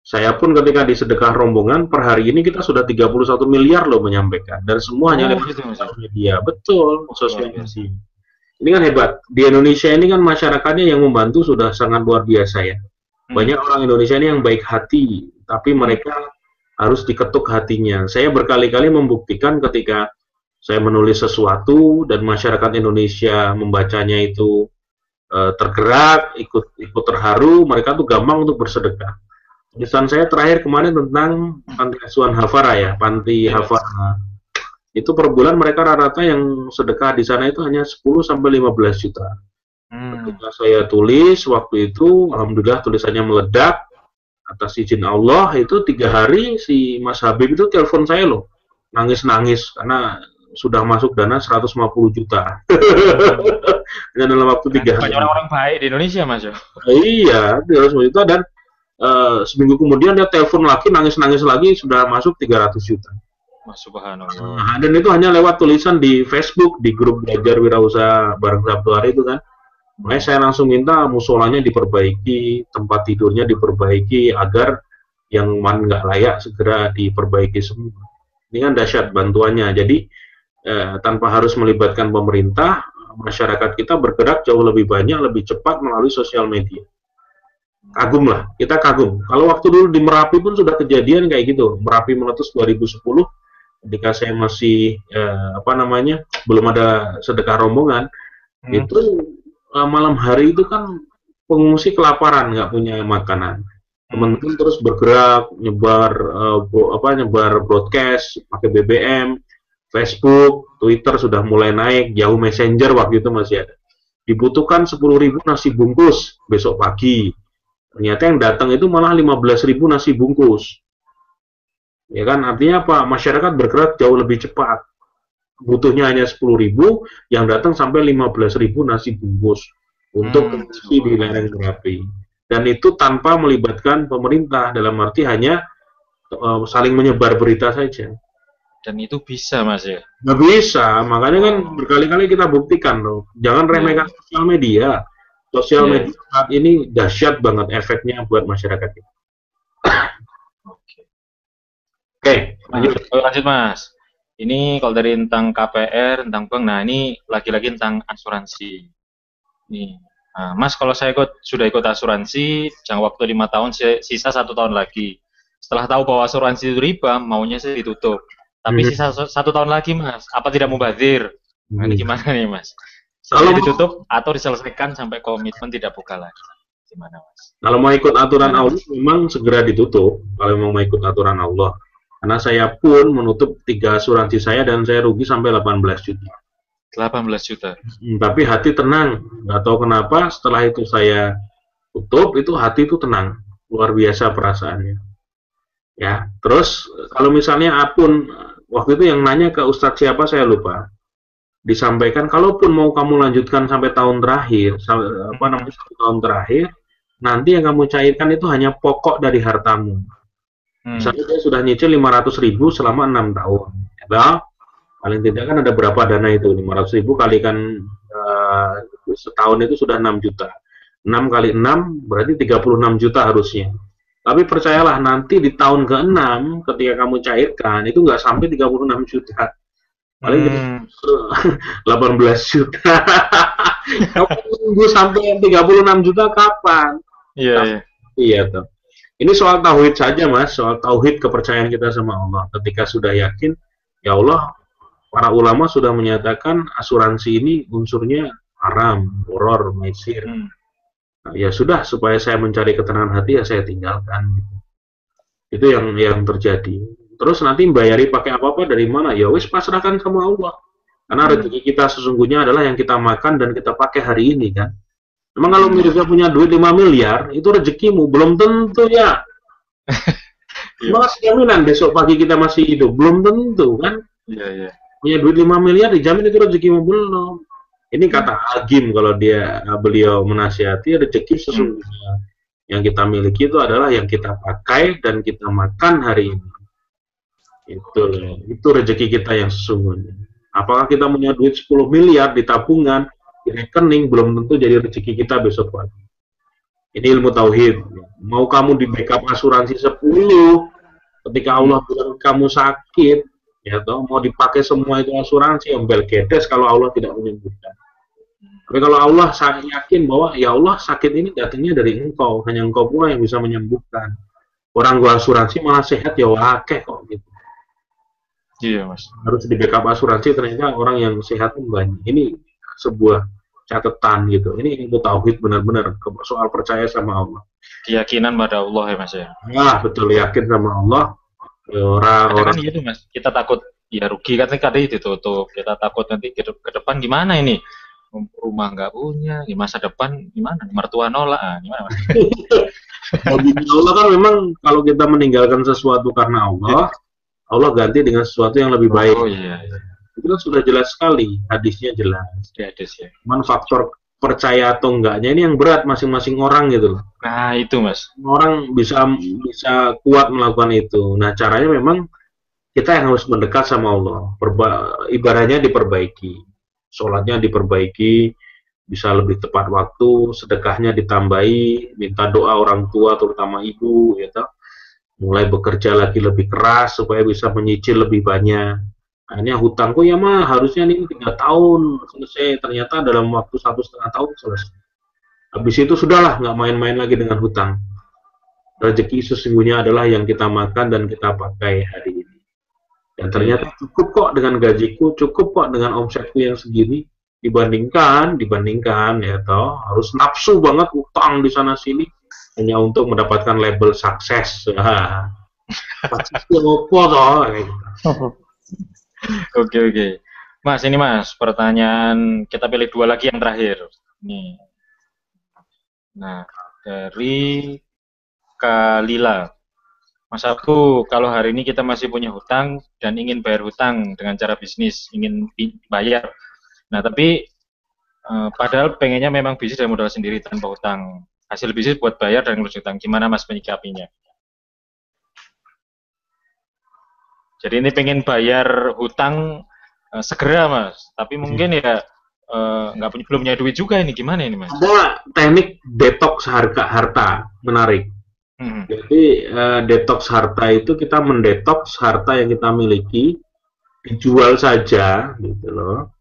Saya pun ketika di sedekah rombongan per hari ini kita sudah 31 miliar loh menyampaikan, dan semuanya lewat gitu, sosial media. Betul, sosial media. Ini kan hebat. Di Indonesia ini kan masyarakatnya yang membantu sudah sangat luar biasa ya. Banyak orang Indonesia ini yang baik hati, tapi mereka harus diketuk hatinya. Saya berkali-kali membuktikan ketika saya menulis sesuatu dan masyarakat Indonesia membacanya itu tergerak, ikut terharu, mereka tuh gampang untuk bersedekah. Tulisan saya terakhir kemarin tentang panti asuhan Hafara ya, panti Hafara. Itu per bulan mereka rata-rata yang sedekah di sana itu hanya 10 sampai 15 juta. Ketika saya tulis waktu itu, alhamdulillah tulisannya meledak atas izin Allah. Itu 3 hari si Mas Habib itu telepon saya loh, nangis-nangis karena sudah masuk dana 150 juta. Dan dalam waktu 3 hari. Banyak orang-orang baik di Indonesia Mas ya. Iya, 250 juta, dan seminggu kemudian dia telepon lagi, nangis-nangis lagi, sudah masuk 300 juta. Mas subhanallah. Nah, dan itu hanya lewat tulisan di Facebook, di grup belajar wirausaha bareng Sabtuari itu kan. Makanya saya langsung minta musolanya diperbaiki, tempat tidurnya diperbaiki, agar yang mana nggak layak segera diperbaiki semua. Ini kan dahsyat bantuannya. Jadi tanpa harus melibatkan pemerintah, masyarakat kita bergerak jauh lebih banyak, lebih cepat melalui sosial media. Kagum lah, kita kagum. Kalau waktu dulu di Merapi pun sudah kejadian kayak gitu. Merapi meletus 2010, ketika saya masih belum ada sedekah rombongan, itu malam hari itu kan pengungsi kelaparan, nggak punya makanan. Teman-teman terus bergerak, nyebar broadcast pakai BBM, Facebook, Twitter sudah mulai naik, Yahoo Messenger waktu itu masih ada. Dibutuhkan 10.000 nasi bungkus besok pagi. Ternyata yang datang itu malah 15.000 nasi bungkus. Ya kan, artinya apa? Masyarakat bergerak jauh lebih cepat. Butuhnya hanya 10.000, yang datang sampai 15.000 nasi bungkus untuk mengisi di lereng Merapi. Dan itu tanpa melibatkan pemerintah, dalam arti hanya saling menyebar berita saja. Dan itu bisa Mas ya? Nggak bisa, makanya kan berkali-kali kita buktikan loh. Jangan remehkan sosial media. Sosial media saat ini dahsyat banget efeknya buat masyarakat kita. Oke, lanjut Mas. Ini kalau dari tentang KPR, tentang bank, nah ini lagi-lagi tentang asuransi. Nih, nah, Mas kalau saya sudah ikut asuransi, jangka waktu 5 tahun, sisa 1 tahun lagi. Setelah tahu bahwa asuransi itu riba, maunya saya ditutup. Tapi sisa 1 tahun lagi Mas, apa tidak mubazir? Nah, ini gimana nih Mas? Kalau ditutup atau diselesaikan sampai komitmen tidak buka lagi? Gimana Mas? Kalau mau ikut aturan Allah, memang segera ditutup. Kalau memang mau ikut aturan Allah. Karena saya pun menutup 3 asuransi saya dan saya rugi sampai 18 juta. 18 juta? Tapi hati tenang. Nggak tahu kenapa setelah itu saya tutup, itu hati itu tenang. Luar biasa perasaannya. Ya, terus kalau misalnya Apun, waktu itu yang nanya ke Ustadz siapa saya lupa. Disampaikan, kalaupun mau kamu lanjutkan sampai tahun terakhir, tahun terakhir, nanti yang kamu cairkan itu hanya pokok dari hartamu. Misalnya dia sudah nyicil 500.000 selama 6 tahun. Ya, Paling tidak kan ada berapa dana itu, 500.000 kalikan setahun itu sudah 6 juta. 6 kali 6 berarti 36 juta harusnya. Tapi percayalah nanti di tahun ke-6 ketika kamu cairkan itu nggak sampai 36 juta. Paling 18 juta. Kamu tunggu sampai 36 juta kapan? Iya, iya. Iya tuh. Ini soal tauhid saja Mas, soal tauhid kepercayaan kita sama Allah. Ketika sudah yakin, ya Allah, para ulama sudah menyatakan asuransi ini unsurnya haram, horor, maisir. Nah, ya sudah, supaya saya mencari ketenangan hati ya saya tinggalkan. Itu yang terjadi. Terus nanti bayari pakai apa-apa dari mana? Ya wis pasrahkan sama Allah. Karena rezeki kita sesungguhnya adalah yang kita makan dan kita pakai hari ini kan. Emang kalau Mirza punya duit 5 miliar, itu rezekimu, belum tentu ya. Emang jaminan besok pagi kita masih hidup, belum tentu kan. Iya, iya. Punya duit 5 miliar, dijamin itu rezekimu, belum. Ini kata Agim kalau beliau menasihati, rezeki sesungguhnya yang kita miliki itu adalah yang kita pakai dan kita makan hari ini. Itu rezeki kita yang sesungguhnya. Apakah kita punya duit 10 miliar di tabungan, di rekening, belum tentu jadi rezeki kita besok pagi. Ini ilmu tauhid. Mau kamu di backup asuransi 10, ketika Allah bilang kamu sakit, ya toh, mau dipakai semua itu asuransi, embel gedes kalau Allah tidak menyembuhkan. Tapi kalau Allah yakin bahwa ya Allah sakit ini datangnya dari engkau, hanya engkau pula yang bisa menyembuhkan. Orang gua asuransi malah sehat ya wakeh kok gitu. Iya Mas. Harus di backup asuransi, ternyata orang yang sehat pun banyak. Ini sebuah catatan gitu. Ini ilmu tauhid benar-benar soal percaya sama Allah. Keyakinan pada Allah ya Mas ya. Nah, betul, yakin sama Allah. Orang gitu Mas, kita takut ya rugi kan kadang ditutup. Kita takut nanti ke depan gimana ini? Rumah nggak punya, di masa depan gimana? Mertua nolak, gimana Mas? Bagi Allah kan memang kalau kita meninggalkan sesuatu karena Allah, Allah ganti dengan sesuatu yang lebih baik. Oh iya, iya. Itu kan sudah jelas sekali, hadisnya jelas. Hadis ya. Cuman faktor percaya atau enggaknya ini yang berat masing-masing orang gitu loh. Nah itu Mas. Orang bisa kuat melakukan itu. Nah caranya memang kita yang harus mendekat sama Allah. Ibadahnya diperbaiki, sholatnya diperbaiki, bisa lebih tepat waktu, sedekahnya ditambahi, minta doa orang tua terutama ibu, ya toh. Mulai bekerja lagi lebih keras supaya bisa menyicil lebih banyak. Akhirnya hutangku ya mah harusnya nih 3 tahun selesai, ternyata dalam waktu 1,5 tahun selesai. Habis itu sudahlah, nggak main-main lagi dengan hutang. Rezeki sesungguhnya adalah yang kita makan dan kita pakai hari ini. Dan ternyata cukup kok dengan gajiku, cukup kok dengan omsetku yang segini, dibandingkan ya toh harus nafsu banget hutang di sana sini hanya untuk mendapatkan label sukses. Oke. Mas, ini Mas, pertanyaan kita pilih 2 lagi yang terakhir. Nih. Nah, dari Kalila. Mas aku, kalau hari ini kita masih punya hutang dan ingin bayar hutang dengan cara bisnis, ingin bayar. Nah, tapi padahal pengennya memang bisnis dan modal sendiri tanpa hutang. Hasil bisnis buat bayar dan ngurus hutang. Gimana Mas menyikapinya? Jadi ini pengen bayar hutang segera Mas, tapi mungkin ya belum punya duit juga ini, gimana ini Mas? Ada teknik detox harta, menarik. Jadi detox harta itu kita mendetoks harta yang kita miliki, dijual saja gitu loh,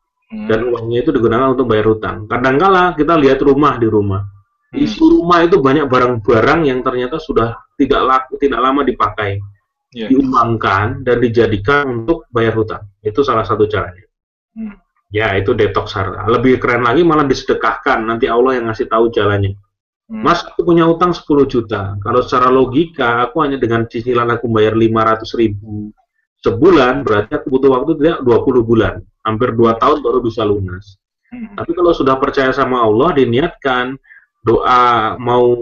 dan uangnya itu digunakan untuk bayar hutang. Kadangkala kita lihat rumah di rumah, isi rumah itu banyak barang-barang yang ternyata sudah tidak lama dipakai. Diumbangkan dan dijadikan untuk bayar hutang. Itu salah satu caranya. Ya, itu detox harta. Lebih keren lagi malah disedekahkan. Nanti Allah yang ngasih tahu jalannya. Mas, aku punya hutang 10 juta. Kalau secara logika, aku hanya dengan cicilan aku bayar 500.000 sebulan, berarti aku butuh waktu tidak 20 bulan. Hampir 2 tahun baru bisa lunas. Tapi kalau sudah percaya sama Allah, diniatkan, doa mau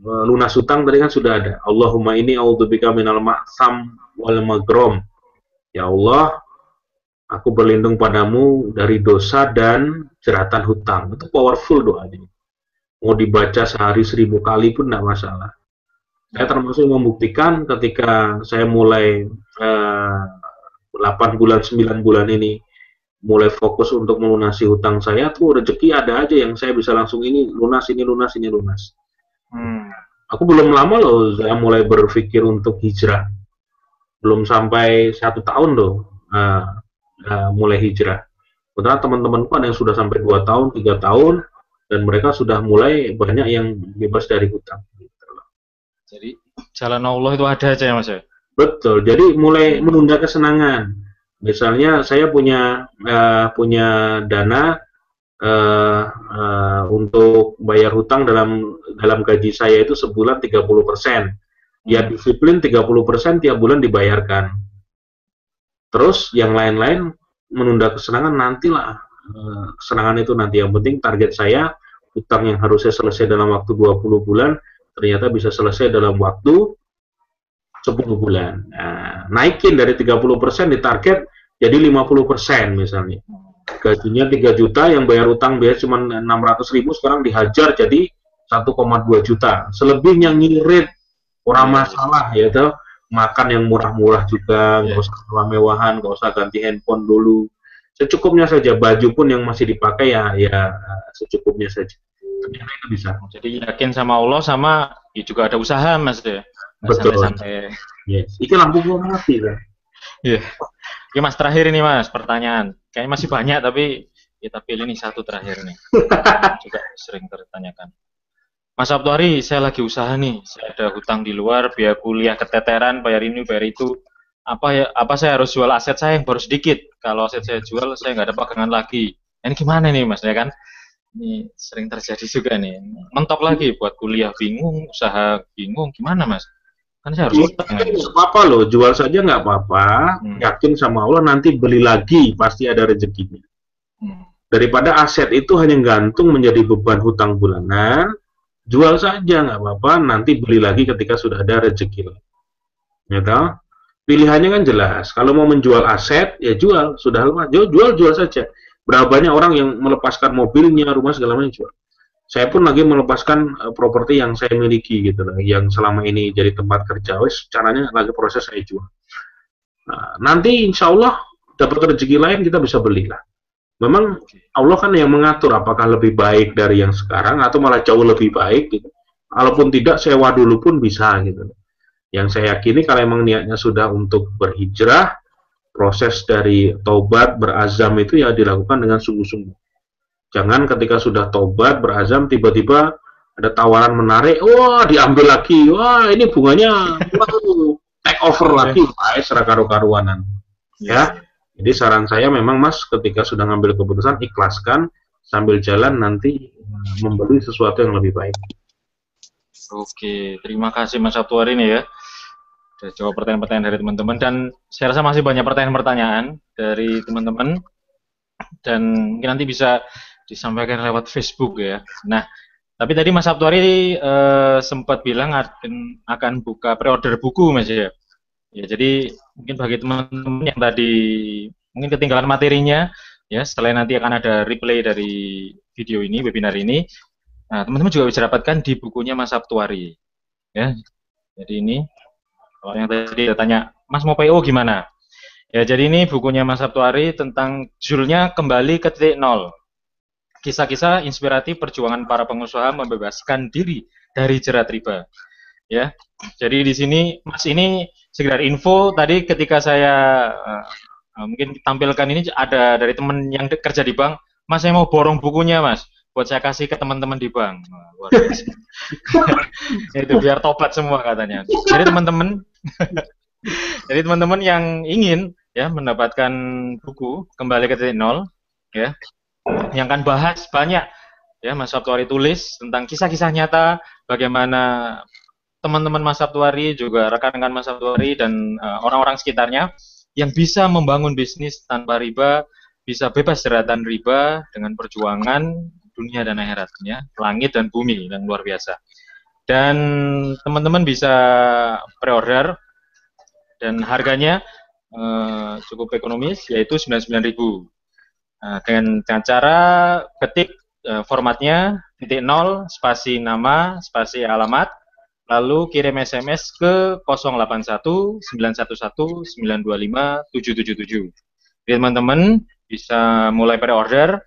lunas hutang tadi kan sudah ada. Allahumma inni a'udzubika minal ma'sam wal magrom. Ya Allah, aku berlindung padamu dari dosa dan jeratan hutang. Itu powerful doanya. Mau dibaca sehari 1000 kali pun tidak masalah. Saya termasuk membuktikan ketika saya mulai 8 bulan 9 bulan ini mulai fokus untuk melunasi hutang saya tuh rezeki ada aja yang saya bisa langsung ini lunas, ini lunas, ini lunas. Aku belum lama loh saya mulai berpikir untuk hijrah, belum sampai 1 tahun loh mulai hijrah. Padahal teman-temanku ada yang sudah sampai 2 tahun, 3 tahun, dan mereka sudah mulai banyak yang bebas dari hutang. Jadi jalan Allah itu ada aja ya Mas ya? Betul, jadi mulai menunda kesenangan. Misalnya saya punya dana untuk bayar hutang dalam gaji saya itu sebulan 30%. Ya disiplin 30% tiap bulan dibayarkan. Terus yang lain-lain menunda kesenangan nantilah. Kesenangan itu nanti, yang penting target saya hutang yang harusnya selesai dalam waktu 20 bulan ternyata bisa selesai dalam waktu 10 bulan. Nah, naikin dari 30% di target jadi 50% misalnya. Gajinya 3 juta, yang bayar utang biasa cuma 600.000, sekarang dihajar jadi 1,2 juta. Selebihnya ngirit, orang masalah ya tuh. Makan yang murah-murah juga, nggak usah mewahan, nggak usah ganti handphone dulu. Secukupnya saja, baju pun yang masih dipakai ya secukupnya saja. Ternyata itu bisa. Jadi yakin sama Allah, sama ya juga ada usaha Mas ya. Betul. Santai-santai. Yes. Ini lampu gua mati lah. Iya. Oke Mas, terakhir ini Mas, pertanyaan. Kayaknya masih banyak tapi kita pilih nih satu terakhir nih. Juga sering tertanyakan. Mas Sabtuari, saya lagi usaha nih. Saya ada hutang di luar, biaya kuliah keteteran, bayar ini, bayar itu. Apa saya harus jual aset saya yang baru sedikit? Kalau aset saya jual, saya nggak ada pegangan lagi. Ini gimana nih Mas ya kan? Ini sering terjadi juga nih. Mentok lagi buat kuliah bingung, usaha bingung, gimana Mas? Kan saya harus utang. Nggak apa-apa loh, jual saja nggak apa-apa. Yakin sama Allah nanti beli lagi, pasti ada rezekinya. Daripada aset itu hanya gantung menjadi beban hutang bulanan, jual saja nggak apa-apa, nanti beli lagi ketika sudah ada rezeki. Ya tahu? Pilihannya kan jelas. Kalau mau menjual aset, ya jual. Sudah lama, jual saja. Berapa banyak orang yang melepaskan mobilnya, rumah segala macam jual. Saya pun lagi melepaskan properti yang saya miliki gitu loh, yang selama ini jadi tempat kerja. Caranya lagi proses saya jual. Nah, nanti insya Allah dapat rezeki lain kita bisa belilah. Memang Allah kan yang mengatur apakah lebih baik dari yang sekarang atau malah jauh lebih baik gitu. Walaupun tidak sewa dulu pun bisa gitu. Yang saya yakini kalau emang niatnya sudah untuk berhijrah, proses dari taubat berazam itu ya dilakukan dengan sungguh-sungguh. Jangan ketika sudah taubat berazam tiba-tiba ada tawaran menarik, wah diambil lagi, wah ini bunganya take over lagi, serah karu-karuanan. Ya, jadi saran saya memang Mas ketika sudah ngambil keputusan ikhlaskan sambil jalan nanti membeli sesuatu yang lebih baik. Oke, terima kasih Mas Sabtuari nih ya. Sudah jawab pertanyaan-pertanyaan dari teman-teman dan saya rasa masih banyak pertanyaan-pertanyaan dari teman-teman dan mungkin nanti bisa disampaikan lewat Facebook ya. Nah, tapi tadi Mas Sabtuari sempat bilang akan buka pre-order buku Mas ya. Ya, jadi mungkin bagi teman-teman yang tadi mungkin ketinggalan materinya, ya setelah nanti akan ada replay dari video ini, webinar ini, nah teman-teman juga bisa dapatkan di bukunya Mas Sabtuari. Ya, jadi ini kalau yang tadi tanya, Mas mau PO gimana? Ya, jadi ini bukunya Mas Sabtuari tentang judulnya Kembali ke Titik Nol. Kisah-kisah inspiratif perjuangan para pengusaha membebaskan diri dari jerat riba. Ya, jadi di sini Mas ini sekedar info tadi ketika saya mungkin tampilkan ini ada dari teman yang kerja di bank, Mas saya mau borong bukunya Mas, buat saya kasih ke teman-teman di bank. Luar biasa. Itu biar tobat semua katanya. Jadi teman-teman, jadi teman-teman yang ingin ya mendapatkan buku Kembali ke Titik Nol, ya, yang akan bahas banyak ya Mas Sabtuari tulis tentang kisah-kisah nyata bagaimana teman-teman Mas Sabtuari juga rekan-rekan Mas Sabtuari dan orang-orang sekitarnya yang bisa membangun bisnis tanpa riba, bisa bebas jeratan riba dengan perjuangan dunia dan akhiratnya, langit dan bumi yang luar biasa. Dan teman-teman bisa pre-order dan harganya cukup ekonomis yaitu 99.000. Dengan cara ketik formatnya titik nol spasi nama spasi alamat lalu kirim SMS ke 081 911 925 777. Jadi teman-teman bisa mulai pre-order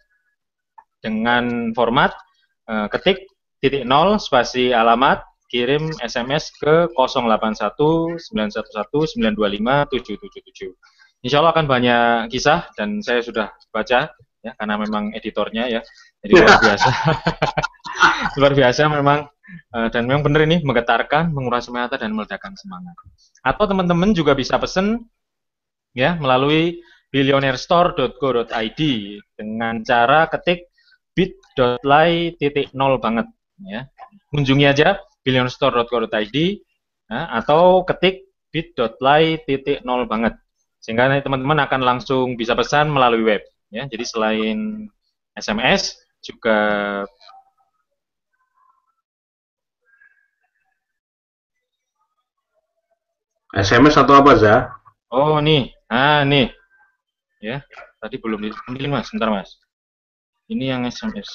dengan format ketik .0 spasi alamat, kirim SMS ke 081 911 925 777. Insya Allah akan banyak kisah dan saya sudah baca ya karena memang editornya ya, jadi luar biasa. Luar biasa memang, dan memang benar ini menggetarkan, menguras mata dan meledakan semangat. Atau teman-teman juga bisa pesen ya melalui billionairesstore.co.id dengan cara ketik bit.ly.0 banget ya. Kunjungi aja billionairesstore.co.id ya, atau ketik bit.ly.0 banget. Sehingga nanti teman-teman akan langsung bisa pesan melalui web ya. Jadi selain SMS juga SMS atau apa, Za? oh nih, nih ya. Tadi belum ditampilin Mas, sebentar Mas. Ini yang SMS.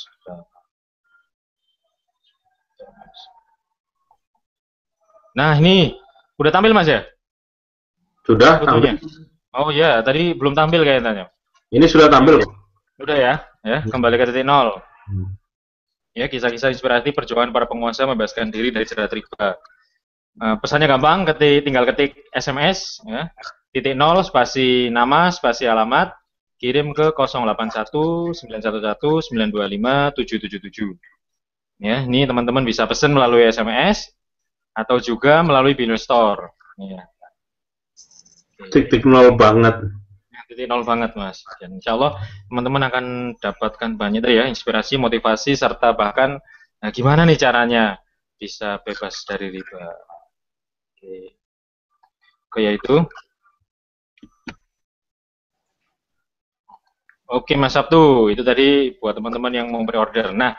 Nah, ini udah tampil Mas ya? Sudah Fotonya. tampil. Oh ya, tadi belum tampil kayaknya. Ini sudah tampil kok. Udah ya, kembali ke titik nol. Ya, kisah-kisah inspiratif perjuangan para penguasa membebaskan diri dari jerat riba. Pesannya gampang, tinggal ketik SMS ya, .0 spasi nama spasi alamat, kirim ke 081 911 925 777. Ya, ini teman-teman bisa pesan melalui SMS atau juga melalui Billionaire Store. Ya. Titik nol banget. Titik nol banget Mas. Dan insya Allah teman-teman akan dapatkan banyak ya inspirasi, motivasi serta bahkan gimana nih caranya bisa bebas dari riba. Oke, yaitu. Oke Mas Sabtu, itu tadi buat teman-teman yang mau pre-order. Nah,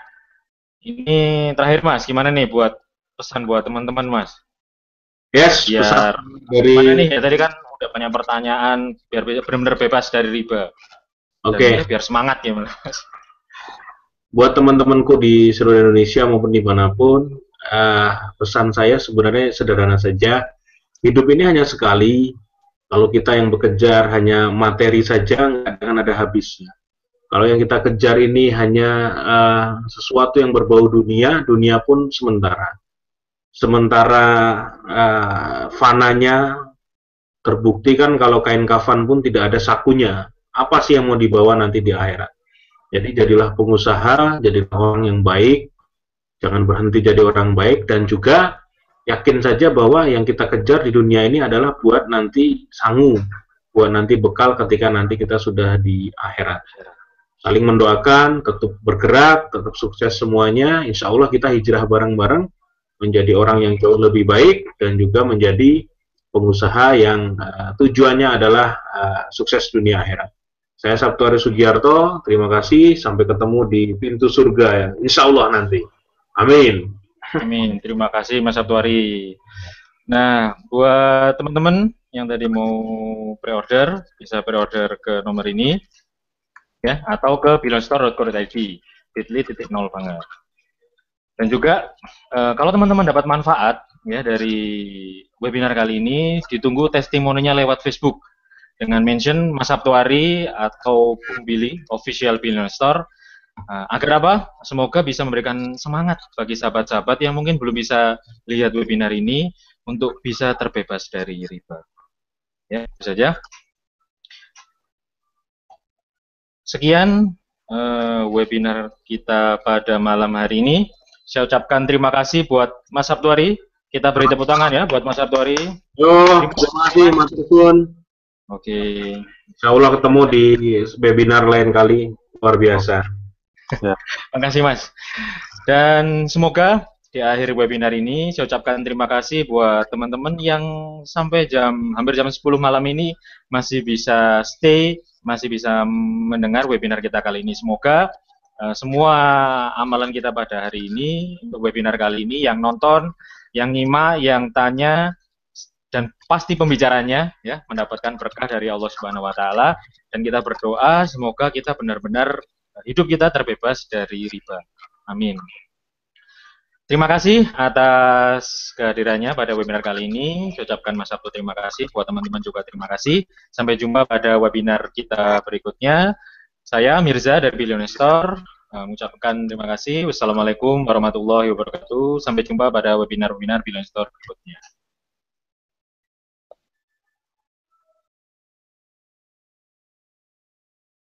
ini terakhir Mas, gimana nih buat pesan buat teman-teman Mas? Yes, biar dari mana nih ya tadi kan udah banyak pertanyaan biar benar-benar bebas dari riba. Oke. Biar semangat ya Mas. Buat teman-temanku di seluruh Indonesia maupun dimanapun, pesan saya sebenarnya sederhana saja. Hidup ini hanya sekali. Kalau kita yang bekejar hanya materi saja, nggak akan ada habisnya. Kalau yang kita kejar ini hanya sesuatu yang berbau dunia, dunia pun sementara. Sementara fananya terbukti kan kalau kain kafan pun tidak ada sakunya. Apa sih yang mau dibawa nanti di akhirat? Jadi jadilah pengusaha, jadilah orang yang baik, jangan berhenti jadi orang baik, dan juga yakin saja bahwa yang kita kejar di dunia ini adalah buat nanti sangu, buat nanti bekal ketika nanti kita sudah di akhirat. Saling mendoakan, tetap bergerak, tetap sukses semuanya. Insya Allah kita hijrah bareng-bareng menjadi orang yang jauh lebih baik dan juga menjadi pengusaha yang tujuannya adalah sukses dunia akhirat. Saya Sabtuari Sugiarto, terima kasih. Sampai ketemu di pintu surga ya, insya Allah nanti. Amin. Amin. Terima kasih Mas Sabtuari. Nah, buat teman-teman yang tadi mau pre-order, bisa pre-order ke nomor ini, ya, atau ke billionstore.co.id, bit.ly.0 banget. Dan juga kalau teman-teman dapat manfaat ya dari webinar kali ini, ditunggu testimoninya lewat Facebook dengan mention Mas Sabtuari atau Bung Billy official Billionaire Store. Agar apa? Semoga bisa memberikan semangat bagi sahabat-sahabat yang mungkin belum bisa lihat webinar ini untuk bisa terbebas dari riba. Ya, itu saja. Sekian webinar kita pada malam hari ini. Saya ucapkan terima kasih buat Mas Sabtuari. Kita beri tepuk tangan ya buat Mas Sabtuari. Terima kasih Mas Tusun. Oke. Insya Allah ketemu di webinar lain kali. Luar biasa. Terima kasih Mas. Dan semoga di akhir webinar ini saya ucapkan terima kasih buat teman-teman yang sampai hampir jam 10 malam ini masih bisa stay, masih bisa mendengar webinar kita kali ini. Semoga semua amalan kita pada hari ini untuk webinar kali ini yang nonton, yang nyimak, yang tanya, dan pasti pembicaranya ya mendapatkan berkah dari Allah Subhanahu wa taala, dan kita berdoa semoga kita benar-benar hidup kita terbebas dari riba. Amin. Terima kasih atas kehadirannya pada webinar kali ini. Saya ucapkan Mas Abdul terima kasih, buat teman-teman juga terima kasih. Sampai jumpa pada webinar kita berikutnya. Saya Mirza dari Billionestor mengucapkan terima kasih. Wassalamualaikum warahmatullahi wabarakatuh. Sampai jumpa pada webinar-webinar Billionestor berikutnya.